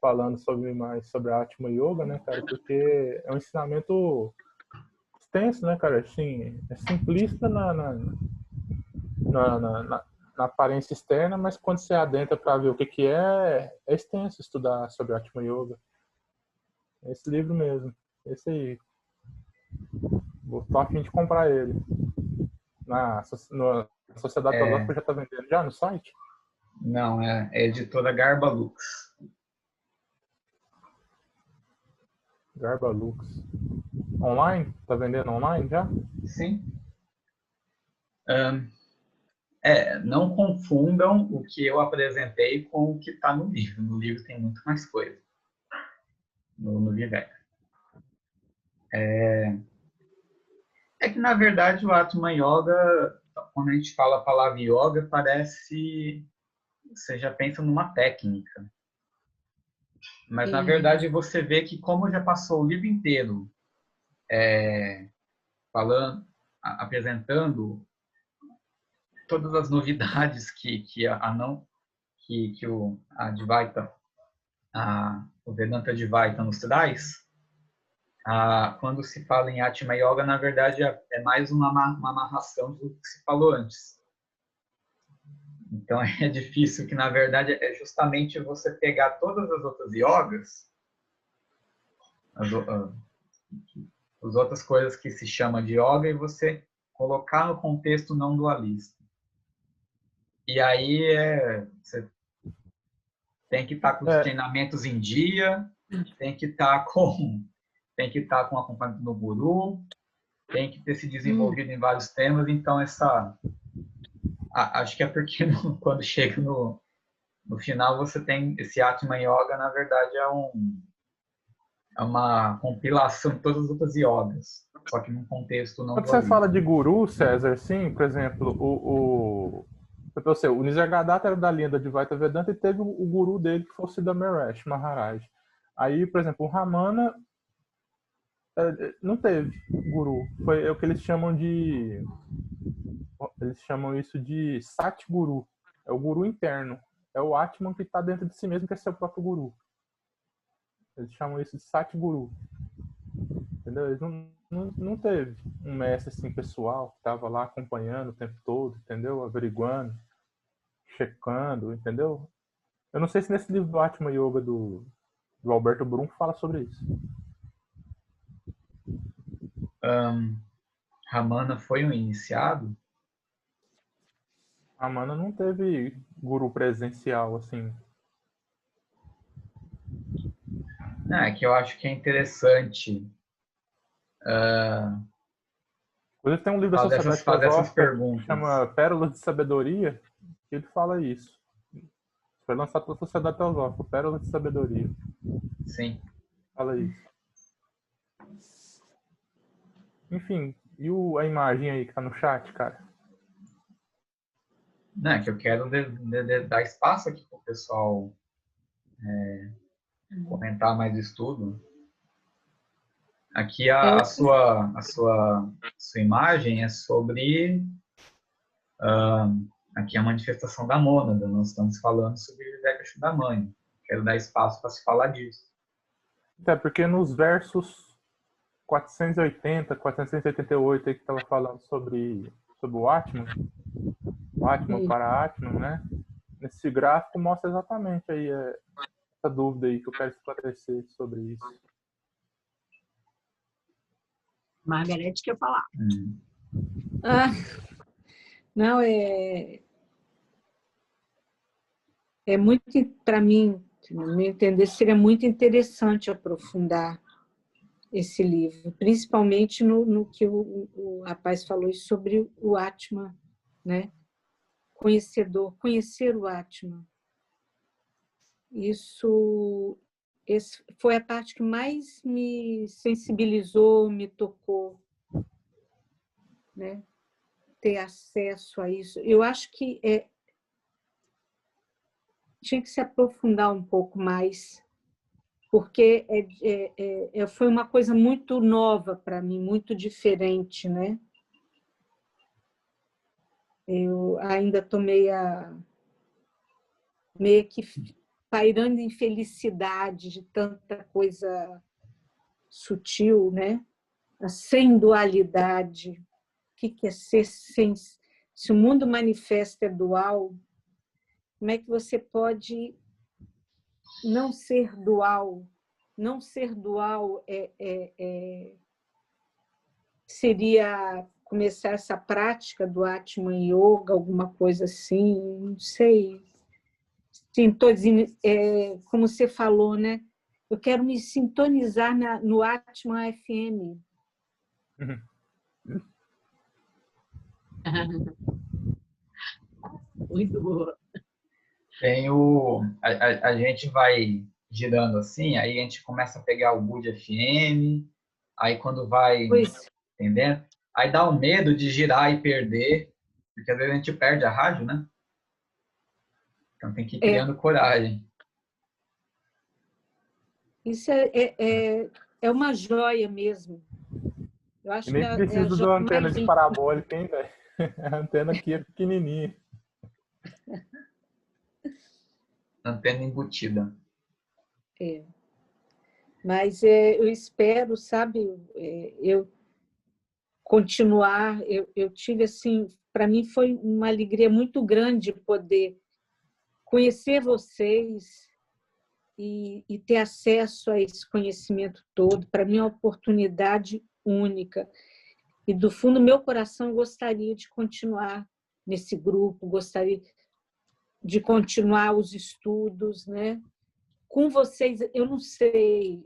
falando mais sobre a Atma Yoga, né, cara, porque é um ensinamento extenso, né, cara, assim, é simplista na aparência externa, mas quando você adentra para ver o que é extenso estudar sobre Atma Yoga. Esse livro mesmo, esse aí. Tô a fim de comprar ele. Na Sociedade Teológica já tá vendendo já no site? Não, é a editora Garbalux. Garbalux. Online? Tá vendendo online já? Sim. Não confundam o que eu apresentei com o que está no livro. No livro tem muito mais coisa. No Viveka. É que, na verdade, o Atma Yoga, quando a gente fala a palavra yoga, parece... Você já pensa numa técnica. Mas, na verdade, você vê que, como já passou o livro inteiro falando, apresentando todas as novidades que a Advaita, o Vedanta Advaita nos traz, quando se fala em Atma Yoga, na verdade, é mais uma amarração do que se falou antes. Então, é difícil, que na verdade é justamente você pegar todas as outras yogas, as outras coisas que se chama de yoga, e você colocar no contexto não dualista. E aí você tem que estar com os treinamentos em dia, tem que estar com acompanhamento no guru, tem que ter se desenvolvido em vários temas. Então, acho que é porque quando chega no final, você tem esse Atma Yoga, na verdade, é uma compilação de todas as outras yogas, só que num contexto não Quando dualista. você fala de guru, César, sim, por exemplo, o Nisargadatta era da linha da Advaita Vedanta e teve o guru dele, que foi o Siddhamaharaj Maharaj. Aí, por exemplo, o Ramana não teve guru. Foi o que eles chamam isso de Satguru. É o guru interno. É o Atman que está dentro de si mesmo, que é seu próprio guru. Eles chamam isso de Satguru. Entendeu? Eles não teve um mestre assim, pessoal que estava lá acompanhando o tempo todo, entendeu? Averiguando, checando, entendeu? Eu não sei se nesse livro do Atma Yoga do Alberto Brum fala sobre isso. Ramana foi um iniciado? Ramana não teve guru presencial, assim. É que eu acho que é interessante Inclusive tem um livro da Sociedade fazer essas Teosófica que perguntas. chama Pérolas de Sabedoria, que ele fala isso. Foi lançado pela Sociedade Teosófica, Pérolas de Sabedoria. Sim. Fala isso. Enfim, e a imagem aí que tá no chat, cara? Não, é que eu quero dar espaço aqui para o pessoal comentar mais estudo. Aqui a sua imagem é sobre aqui a manifestação da mônada. Nós estamos falando sobre Viveka Chudamani. Quero dar espaço para se falar disso. É porque nos versos 480, 488 aí que estava falando sobre o Atman para Atman, né? Nesse gráfico mostra exatamente aí essa dúvida aí que eu quero esclarecer sobre isso. Margarete quer falar. Não, é muito, para mim, no meu entender, seria muito interessante aprofundar esse livro, principalmente no que o rapaz falou sobre o Atman, né? Conhecer o Atman. Isso foi a parte que mais me sensibilizou, me tocou, né? Ter acesso a isso. Eu acho que tinha que se aprofundar um pouco mais, porque foi uma coisa muito nova para mim, muito diferente, né? Eu ainda estou meio que pairando em felicidade de tanta coisa sutil, né? A sem dualidade. O que é ser sem... Se o mundo manifesto é dual, como é que você pode não ser dual? Não ser dual seria começar essa prática do Atman Yoga, alguma coisa assim, não sei. Como você falou, né? Eu quero me sintonizar no Atman FM. Muito boa. Tem a gente vai girando assim, aí a gente começa a pegar o Bud FM, aí quando vai, entendendo? Aí dá o medo de girar e perder, porque às vezes a gente perde a rádio, né? Então tem que ir criando coragem. Isso é uma joia mesmo. Eu acho E nem que é a precisa de joia uma antena mais de linda. parabólica, hein, velho? A antena aqui é pequenininha. Antena embutida. Mas eu espero, sabe, eu continuar. Eu tive, assim, para mim foi uma alegria muito grande poder conhecer vocês e ter acesso a esse conhecimento todo. Para mim é uma oportunidade única. E do fundo do meu coração eu gostaria de continuar nesse grupo, gostaria de continuar os estudos, né? Com vocês, eu não sei,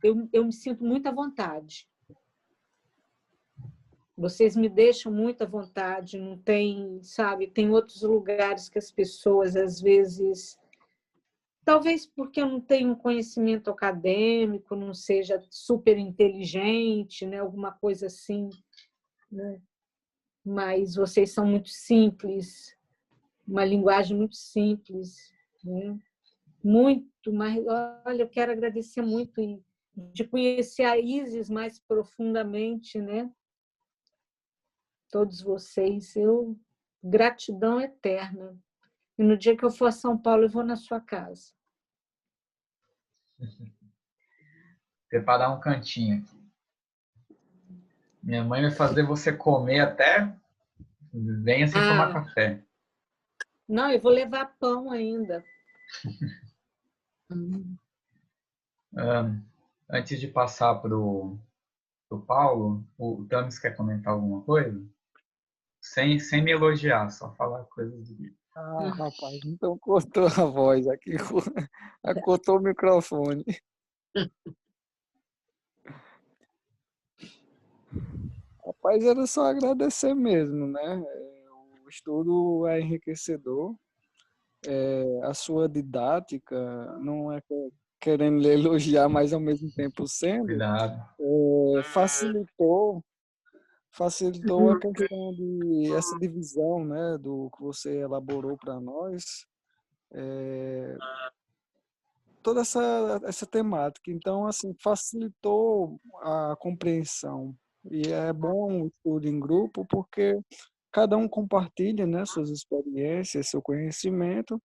eu me sinto muito à vontade. Vocês me deixam muito à vontade, não tem, sabe, tem outros lugares que as pessoas, às vezes, talvez porque eu não tenho um conhecimento acadêmico, não seja super inteligente, né, alguma coisa assim, né? Mas vocês são muito simples, uma linguagem muito simples, né? Muito, mas olha, eu quero agradecer muito e de conhecer a Isis mais profundamente, né? Todos vocês, gratidão eterna. E no dia que eu for a São Paulo, eu vou na sua casa. Preparar um cantinho aqui. Minha mãe vai fazer você comer até venha sem tomar café. Não, eu vou levar pão ainda. Antes de passar para o Paulo, o Tamis quer comentar alguma coisa? Sem me elogiar, só falar coisas do livro. Ah, rapaz, então cortou a voz aqui, cortou o microfone. Rapaz, era só agradecer mesmo, né? O estudo é enriquecedor, a sua didática, não é querendo lhe elogiar, mas ao mesmo tempo sendo, Cuidado. facilitou a questão de essa divisão, né, do que você elaborou para nós, toda essa temática. Então, assim, facilitou a compreensão. E é bom o estudo em grupo porque cada um compartilha, né, suas experiências, seu conhecimento.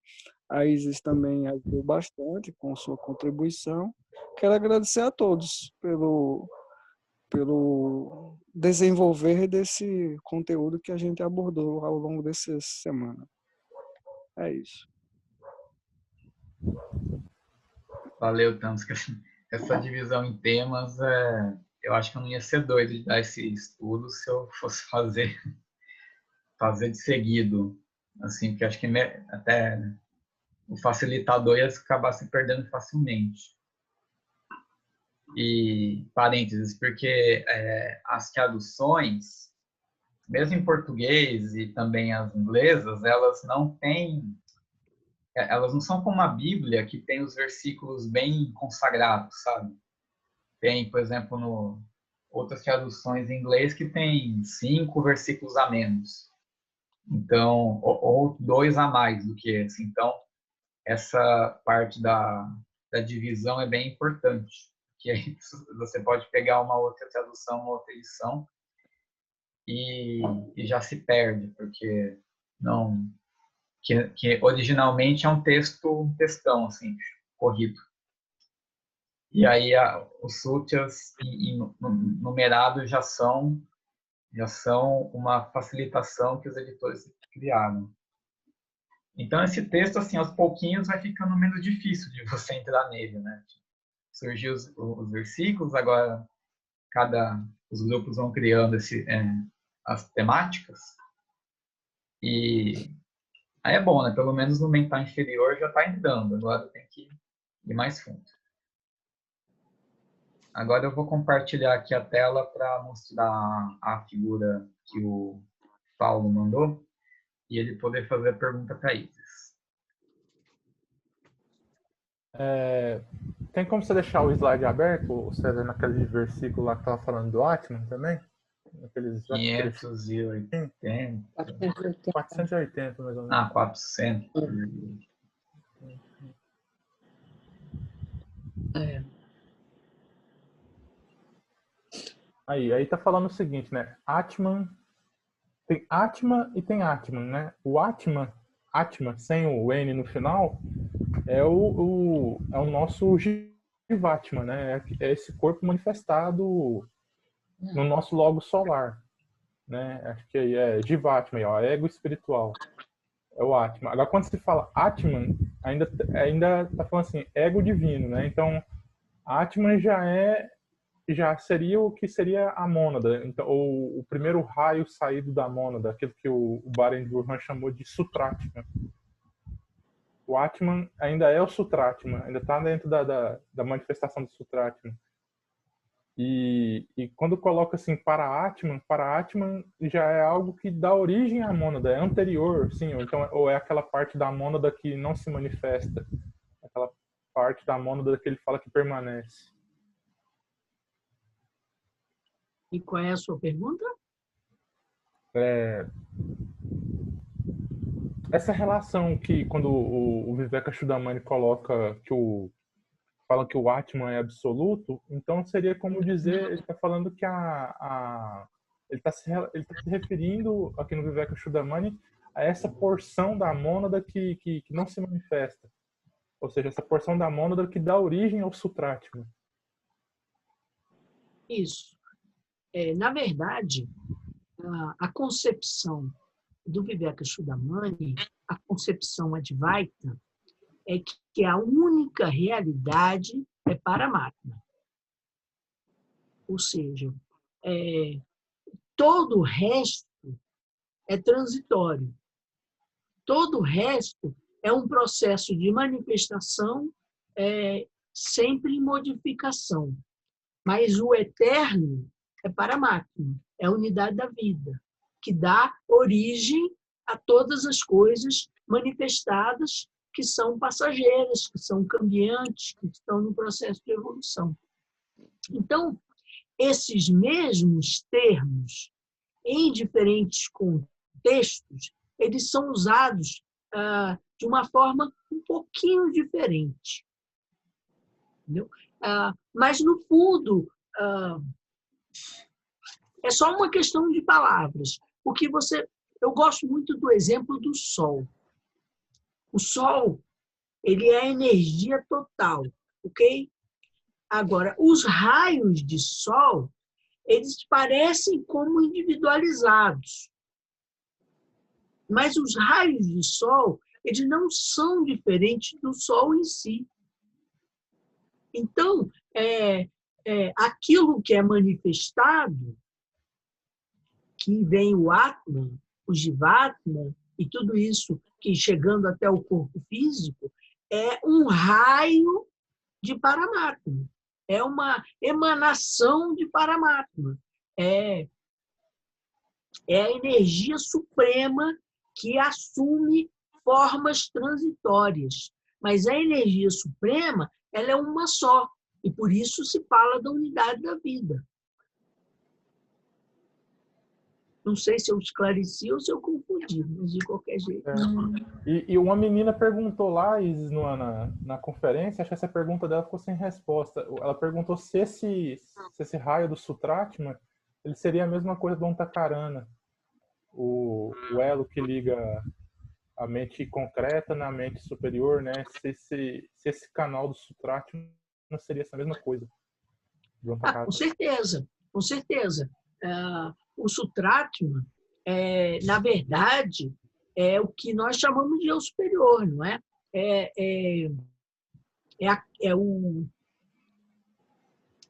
A Isis também ajudou bastante com sua contribuição. Quero agradecer a todos pelo desenvolver desse conteúdo que a gente abordou ao longo dessa semana. É isso. Valeu, Thanos. Essa divisão em temas, eu acho que eu não ia ser doido de dar esse estudo se eu fosse fazer de seguido. Assim, porque acho que até o facilitador ia acabar se perdendo facilmente. E, parênteses, porque as traduções, mesmo em português e também as inglesas, elas não são como a Bíblia, que tem os versículos bem consagrados, sabe? Tem, por exemplo, outras traduções em inglês que tem 5 versículos a menos. Então, ou 2 a mais do que esse. Então, essa parte da divisão é bem importante. Que aí você pode pegar uma outra tradução, uma outra edição, e já se perde, porque não... Que originalmente é um textão, assim, corrido. E aí os sutras numerados já são uma facilitação que os editores criaram. Então esse texto, assim, aos pouquinhos vai ficando menos difícil de você entrar nele, né? Surgiu os versículos, agora os grupos vão criando as temáticas, e aí é bom, né? Pelo menos no mental inferior já está entrando, agora tem que ir mais fundo. Agora eu vou compartilhar aqui a tela para mostrar a figura que o Paulo mandou e ele poder fazer a pergunta para Isis. Tem como você deixar o slide aberto, César, naquele versículo lá que estava falando do Atman também? Aqueles 580. 480, mais ou menos. Ah, 400. É. Aí tá falando o seguinte, né? Atman, tem Atman e tem Atman, né? O Atman, sem o N no final, é o nosso Jivatman, né? É esse corpo manifestado no nosso logo solar, né? Acho que aí é Jivatman, ó, ego espiritual. É o Atman. Agora, quando se fala Atman, ainda tá falando assim, ego divino, né? Então, Atman já seria o que seria a mônada, então, ou o primeiro raio saído da mônada, aquilo que o Baren Burhan chamou de Sutratman. O Atman ainda é o Sutratman, ainda está dentro da manifestação do Sutratman. E quando coloca assim para Atman já é algo que dá origem à mônada, é anterior, sim, ou é aquela parte da mônada que não se manifesta, aquela parte da mônada que ele fala que permanece. E qual é a sua pergunta? Essa relação que quando o Vivekachudamani coloca fala que o Atman é absoluto, então seria como dizer, ele está falando que ele está se referindo aqui no Vivekachudamani a essa porção da mônada que não se manifesta, ou seja, essa porção da mônada que dá origem ao Sutratman. Isso. Na verdade, a concepção do Vivekachudamani, a concepção Advaita, é que a única realidade é Paramatma. Ou seja, todo o resto é transitório. Todo o resto é um processo de manifestação sempre em modificação. Mas o eterno é Paramatma, é a unidade da vida, que dá origem a todas as coisas manifestadas que são passageiras, que são cambiantes, que estão no processo de evolução. Então, esses mesmos termos, em diferentes contextos, eles são usados de uma forma um pouquinho diferente. Entendeu? Mas, no fundo, é só uma questão de palavras. Porque eu gosto muito do exemplo do Sol. O Sol, ele é a energia total, ok? Agora, os raios de Sol, eles parecem como individualizados. Mas os raios de Sol, eles não são diferentes do Sol em si. Então, aquilo que é manifestado, que vem o Atman, o Jivatman, e tudo isso que chegando até o corpo físico, é um raio de Paramatma. É uma emanação de Paramatma. É a energia suprema que assume formas transitórias. Mas a energia suprema, ela é uma só. E por isso se fala da unidade da vida. Não sei se eu esclareci ou se eu confundi, mas de qualquer jeito. E uma menina perguntou lá, Isis, na conferência, acho que essa pergunta dela ficou sem resposta. Ela perguntou se esse raio do Sutratman ele seria a mesma coisa do Antakarana, o elo que liga a mente concreta na mente superior, né? Se esse canal do Sutratman não seria essa mesma coisa do Antakarana. Com certeza, com certeza. O Sutratman, na verdade, é o que nós chamamos de eu superior, não é? O,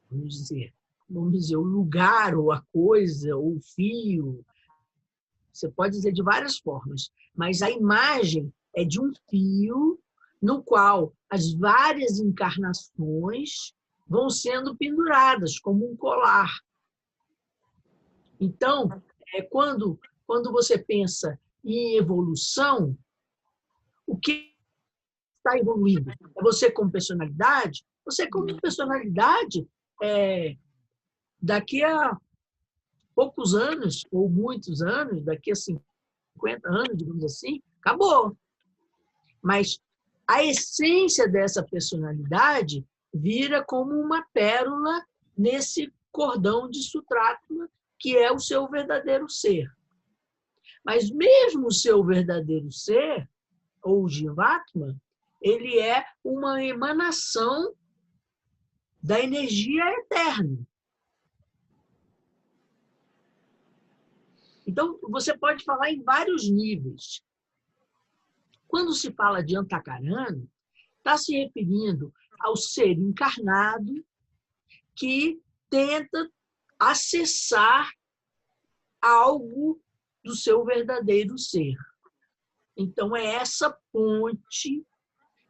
vamos dizer, o lugar, ou a coisa, ou o fio. Você pode dizer de várias formas, mas a imagem é de um fio no qual as várias encarnações vão sendo penduradas como um colar. Então, quando você pensa em evolução, o que está evoluindo? É você como personalidade? Você como personalidade, daqui a poucos anos, ou muitos anos, daqui a 50 anos, digamos assim, acabou. Mas a essência dessa personalidade vira como uma pérola nesse cordão de Sutratma, que é o seu verdadeiro ser. Mas mesmo o seu verdadeiro ser, ou Jivatma, ele é uma emanação da energia eterna. Então, você pode falar em vários níveis. Quando se fala de Antakarana, está se referindo ao ser encarnado que tenta acessar algo do seu verdadeiro ser. Então, é essa ponte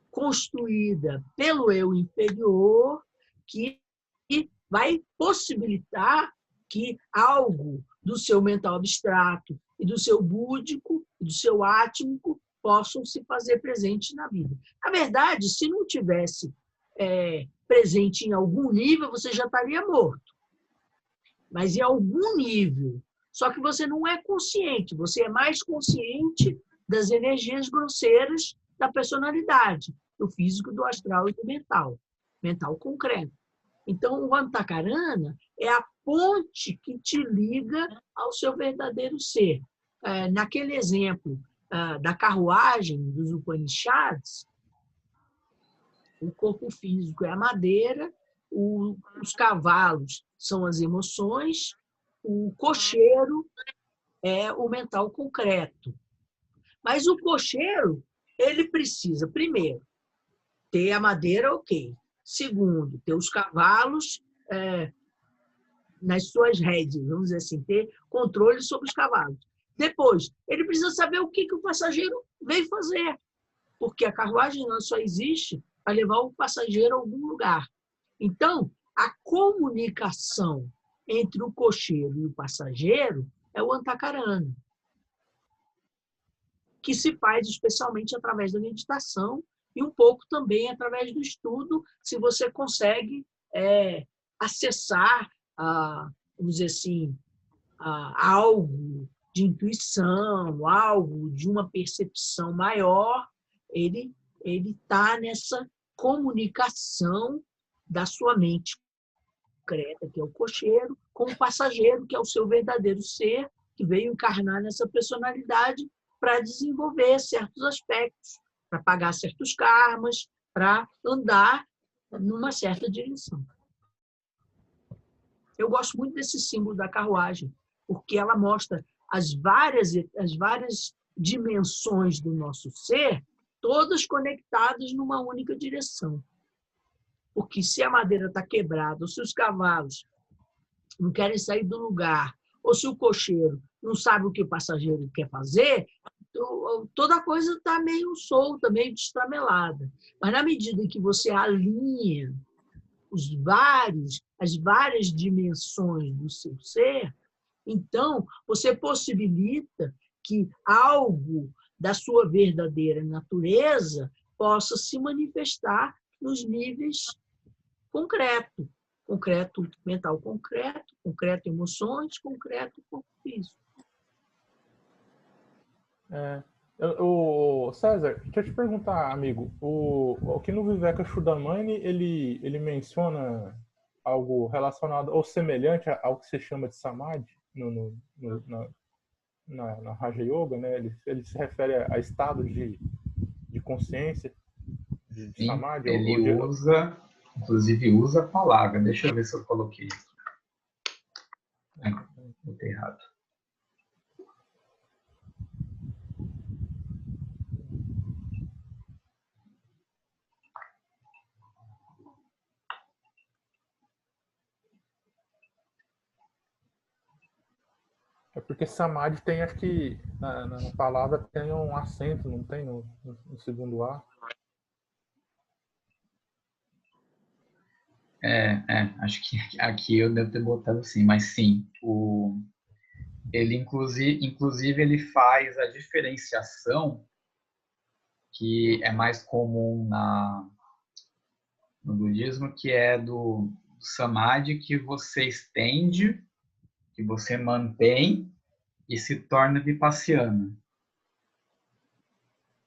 construída pelo eu inferior que vai possibilitar que algo do seu mental abstrato e do seu búdico, e do seu átmico, possam se fazer presente na vida. Na verdade, se não tivesse presente em algum nível, você já estaria morto. Mas em algum nível. Só que você não é consciente, você é mais consciente das energias grosseiras da personalidade, do físico, do astral e do mental concreto. Então, o Antakarana é a ponte que te liga ao seu verdadeiro ser. Naquele exemplo da carruagem dos Upanishads, o corpo físico é a madeira, os cavalos são as emoções, o cocheiro é o mental concreto. Mas o cocheiro, ele precisa, primeiro, ter a madeira, ok. Segundo, ter os cavalos nas suas rédeas, vamos dizer assim, ter controle sobre os cavalos. Depois, ele precisa saber o que o passageiro veio fazer, porque a carruagem não só existe para levar o passageiro a algum lugar. Então, a comunicação entre o cocheiro e o passageiro é o Antakarana, que se faz especialmente através da meditação e um pouco também através do estudo, se você consegue acessar, vamos dizer assim, algo de intuição, algo de uma percepção maior, ele está nessa comunicação da sua mente concreta, que é o cocheiro, com o passageiro, que é o seu verdadeiro ser, que veio encarnar nessa personalidade para desenvolver certos aspectos, para pagar certos karmas, para andar numa certa direção. Eu gosto muito desse símbolo da carruagem, porque ela mostra as várias dimensões do nosso ser, todas conectadas numa única direção. Porque se a madeira está quebrada, ou se os cavalos não querem sair do lugar, ou se o cocheiro não sabe o que o passageiro quer fazer, toda a coisa está meio solta, meio destramelada. Mas na medida em que você alinha as várias dimensões do seu ser, então você possibilita que algo da sua verdadeira natureza possa se manifestar nos níveis concreto mental concreto emoções, concreto corpo físico. César, deixa eu te perguntar, amigo, aqui no Vivekachudamani ele menciona algo relacionado ou semelhante ao que se chama de Samadhi na Raja Yoga, né? Ele se refere a estados de consciência de Sim, Samadhi. Ele inclusive usa a palavra, deixa eu ver se eu coloquei aqui. Botei errado. É porque Samadhi tem, acho que na palavra tem um acento, não tem no segundo A? Acho que aqui eu devo ter botado assim, mas sim, ele inclusive ele faz a diferenciação que é mais comum no budismo, que é do samadhi, que você estende que você mantém e se torna vipassiana.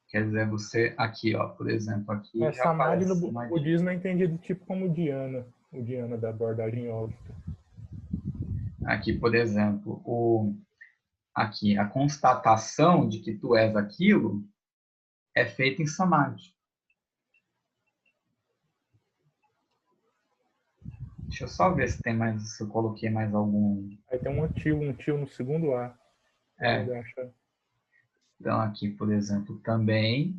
Quer dizer, você aqui, ó, por exemplo, aqui já Samadhi aparece no budismo é entendido tipo como Dhyana, o Dhyana da abordagem yógica. Aqui, por exemplo, aqui, a constatação de que tu és aquilo é feita em Samadhi. Deixa eu só ver se tem mais, se eu coloquei mais algum. Aí tem um tio no segundo A. Então, aqui, por exemplo, também.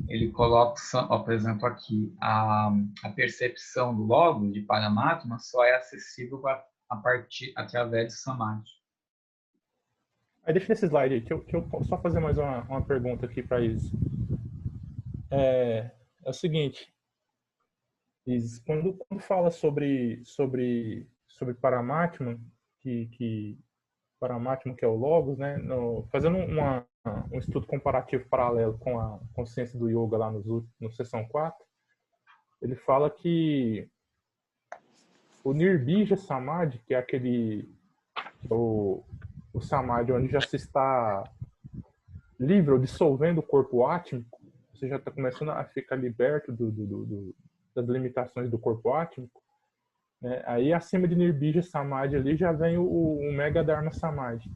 Ele coloca, ó, por exemplo, aqui, a percepção do Logos, de Paramatma, só é acessível através de Samadhi. Aí deixa nesse slide aí, deixa eu só fazer mais uma pergunta aqui para isso. É o seguinte, Isis, quando fala sobre Paramatma, Paramatma, que é o Logos, né? Fazendo um estudo comparativo paralelo com a consciência do yoga lá no sessão 4, ele fala que o Nirbija Samadhi, que é o Samadhi onde já se está livre ou dissolvendo o corpo átmico, você já está começando a ficar liberto das limitações do corpo átmico, né? Aí acima de Nirbija Samadhi ali já vem o Mega Dharma Samadhi.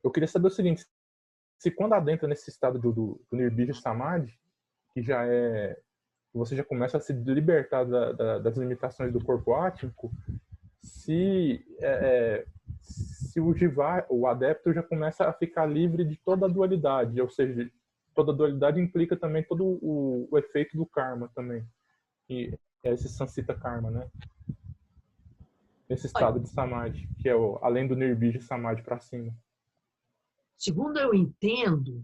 Eu queria saber o seguinte, se quando adentra nesse estado do Nirbija Samadhi, que já você já começa a se libertar das limitações do corpo átmico, se o Jiva, o adepto, já começa a ficar livre de toda a dualidade, ou seja, toda a dualidade implica também todo o efeito do karma também, e é esse Sansita Karma, né? Esse estado de Samadhi, que é além do Nirbija Samadhi para cima. Segundo eu entendo,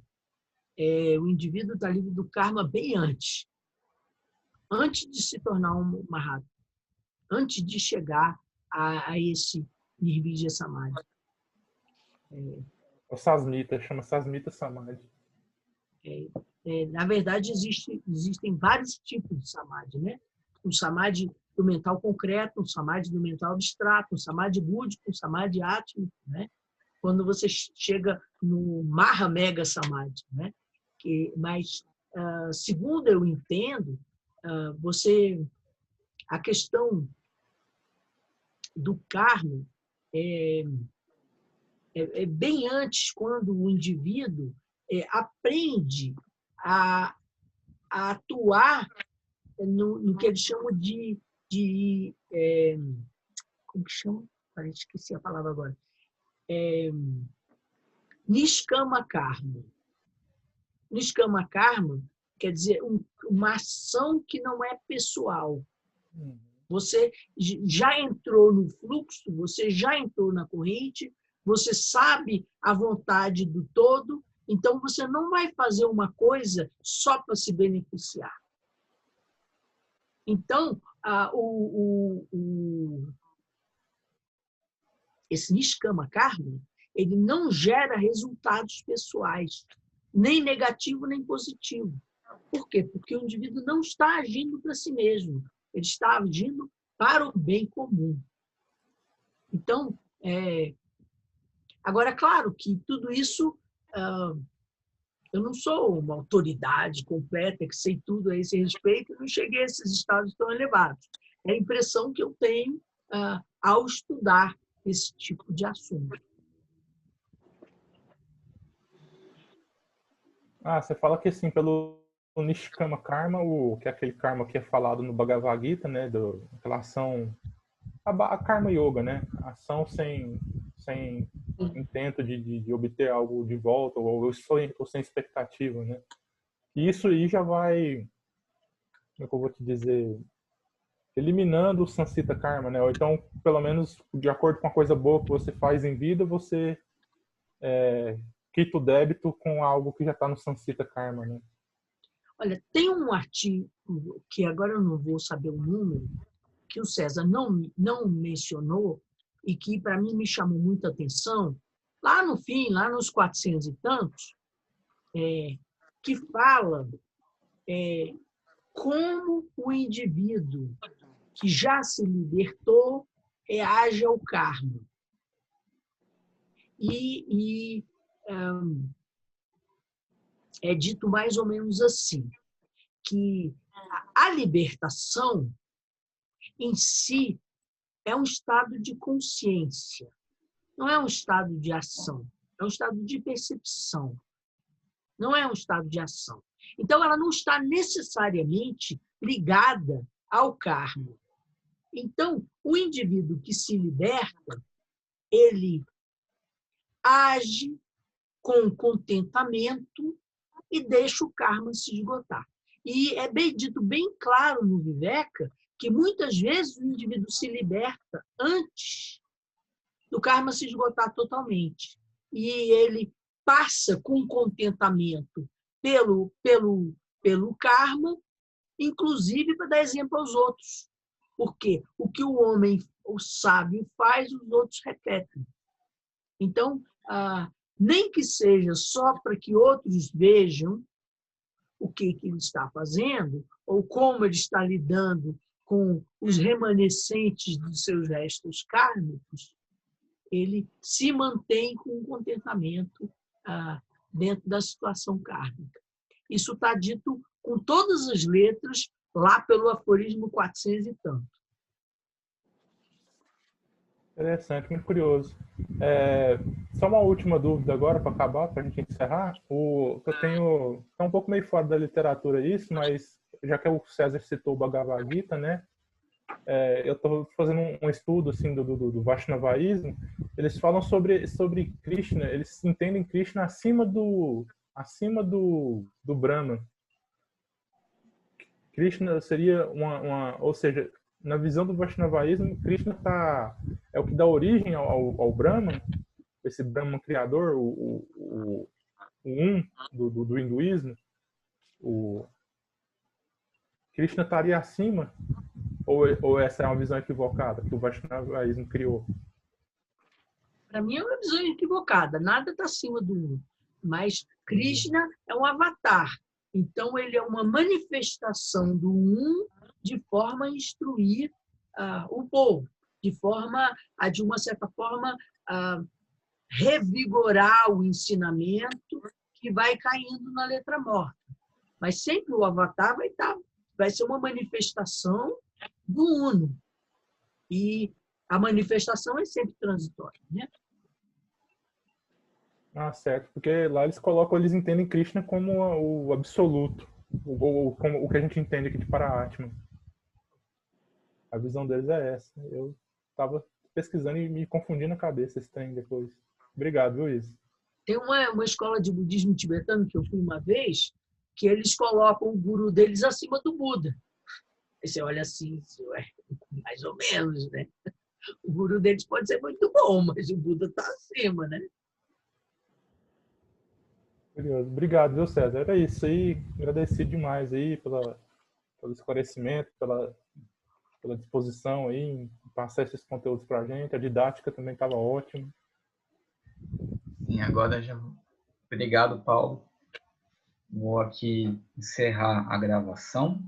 o indivíduo está livre do karma bem antes de se tornar um Mahatma, antes de chegar a esse Nirbija Samadhi. O Sasmita, chama Sasmita Samadhi. Na verdade, existem vários tipos de Samadhi, né? Um Samadhi do mental concreto, um Samadhi do mental abstrato, um Samadhi búdico, um Samadhi átmico, né? Quando você chega no Maha Mega Samadhi, né? Mas, segundo eu entendo, a questão do karma é bem antes, quando o indivíduo aprende a atuar no que eles chamam como que chama? Esqueci a palavra agora. Niskama Karma. Niskama Karma quer dizer uma ação que não é pessoal. Você já entrou no fluxo, você já entrou na corrente, você sabe a vontade do todo, então você não vai fazer uma coisa só para se beneficiar. Então, esse Niskama Karma, ele não gera resultados pessoais, nem negativo, nem positivo. Por quê? Porque o indivíduo não está agindo para si mesmo, ele está agindo para o bem comum. Então, agora, claro que tudo isso, eu não sou uma autoridade completa, que sei tudo a esse respeito, não cheguei a esses estados tão elevados. É a impressão que eu tenho ao estudar esse tipo de assunto. Você fala que, assim, pelo Niskama Karma, que é aquele karma que é falado no Bhagavad Gita, né, aquela ação, a Karma Yoga, né, ação sem intento de obter algo de volta, ou sem expectativa, né. E isso aí já vai, como é que eu vou te dizer, eliminando o Sansita Karma, né, ou então, pelo menos, de acordo com a coisa boa que você faz em vida, você quita o débito com algo que já está no Sansita Karma, né. Olha, tem um artigo, que agora eu não vou saber o número, que o César não mencionou e que, para mim, me chamou muita atenção, lá no fim, lá nos 400 e tantos, que fala como o indivíduo que já se libertou reage ao karma. É dito mais ou menos assim, que a libertação em si é um estado de consciência, não é um estado de ação, é um estado de percepção, não é um estado de ação. Então, ela não está necessariamente ligada ao karma. Então, o indivíduo que se liberta, ele age com contentamento e deixa o karma se esgotar. E é bem dito, bem claro no Viveka, que muitas vezes o indivíduo se liberta antes do karma se esgotar totalmente. E ele passa com contentamento pelo karma, inclusive para dar exemplo aos outros. Porque o que o homem, o sábio, faz, os outros repetem. Então, nem que seja só para que outros vejam o que ele está fazendo, ou como ele está lidando com os remanescentes dos seus restos kármicos, ele se mantém com um contentamento dentro da situação kármica. Isso está dito com todas as letras, lá pelo aforismo 400 e tanto. Interessante, muito curioso. Só uma última dúvida agora, para acabar, para a gente encerrar. Eu tenho... É um pouco meio fora da literatura isso, mas já que o César citou o Bhagavad Gita, né? Eu estou fazendo um estudo assim, do Vaishnavaísmo. Eles falam sobre Krishna, eles entendem Krishna acima do Brahma. Krishna seria ou seja, na visão do Vaishnavaísmo, Krishna é o que dá origem ao Brahman, esse Brahman criador, o do hinduísmo. O Krishna estaria acima, ou essa é uma visão equivocada que o Vaishnavaísmo criou? Para mim é uma visão equivocada, nada está acima do um. Mas Krishna é um avatar, então ele é uma manifestação do um de forma a instruir o povo, de uma certa forma, revigorar o ensinamento que vai caindo na letra morta. Mas sempre o avatar vai ser uma manifestação do uno. E a manifestação é sempre transitória, né? Certo, porque lá eles entendem Krishna como o absoluto, ou como o que a gente entende aqui de Paraatma. A visão deles é essa. Eu estava pesquisando e me confundindo na cabeça esse trem depois. Obrigado, viu, Isa? Tem uma escola de budismo tibetano que eu fui uma vez, que eles colocam o guru deles acima do Buda. Aí você olha assim, mais ou menos, né? O guru deles pode ser muito bom, mas o Buda está acima, né? Curioso. Obrigado, viu, César? Era isso aí. Agradeci demais aí pelo esclarecimento, pela disposição aí em passar esses conteúdos para a gente. A didática também estava ótima. Sim, agora já... Obrigado, Paulo. Vou aqui encerrar a gravação.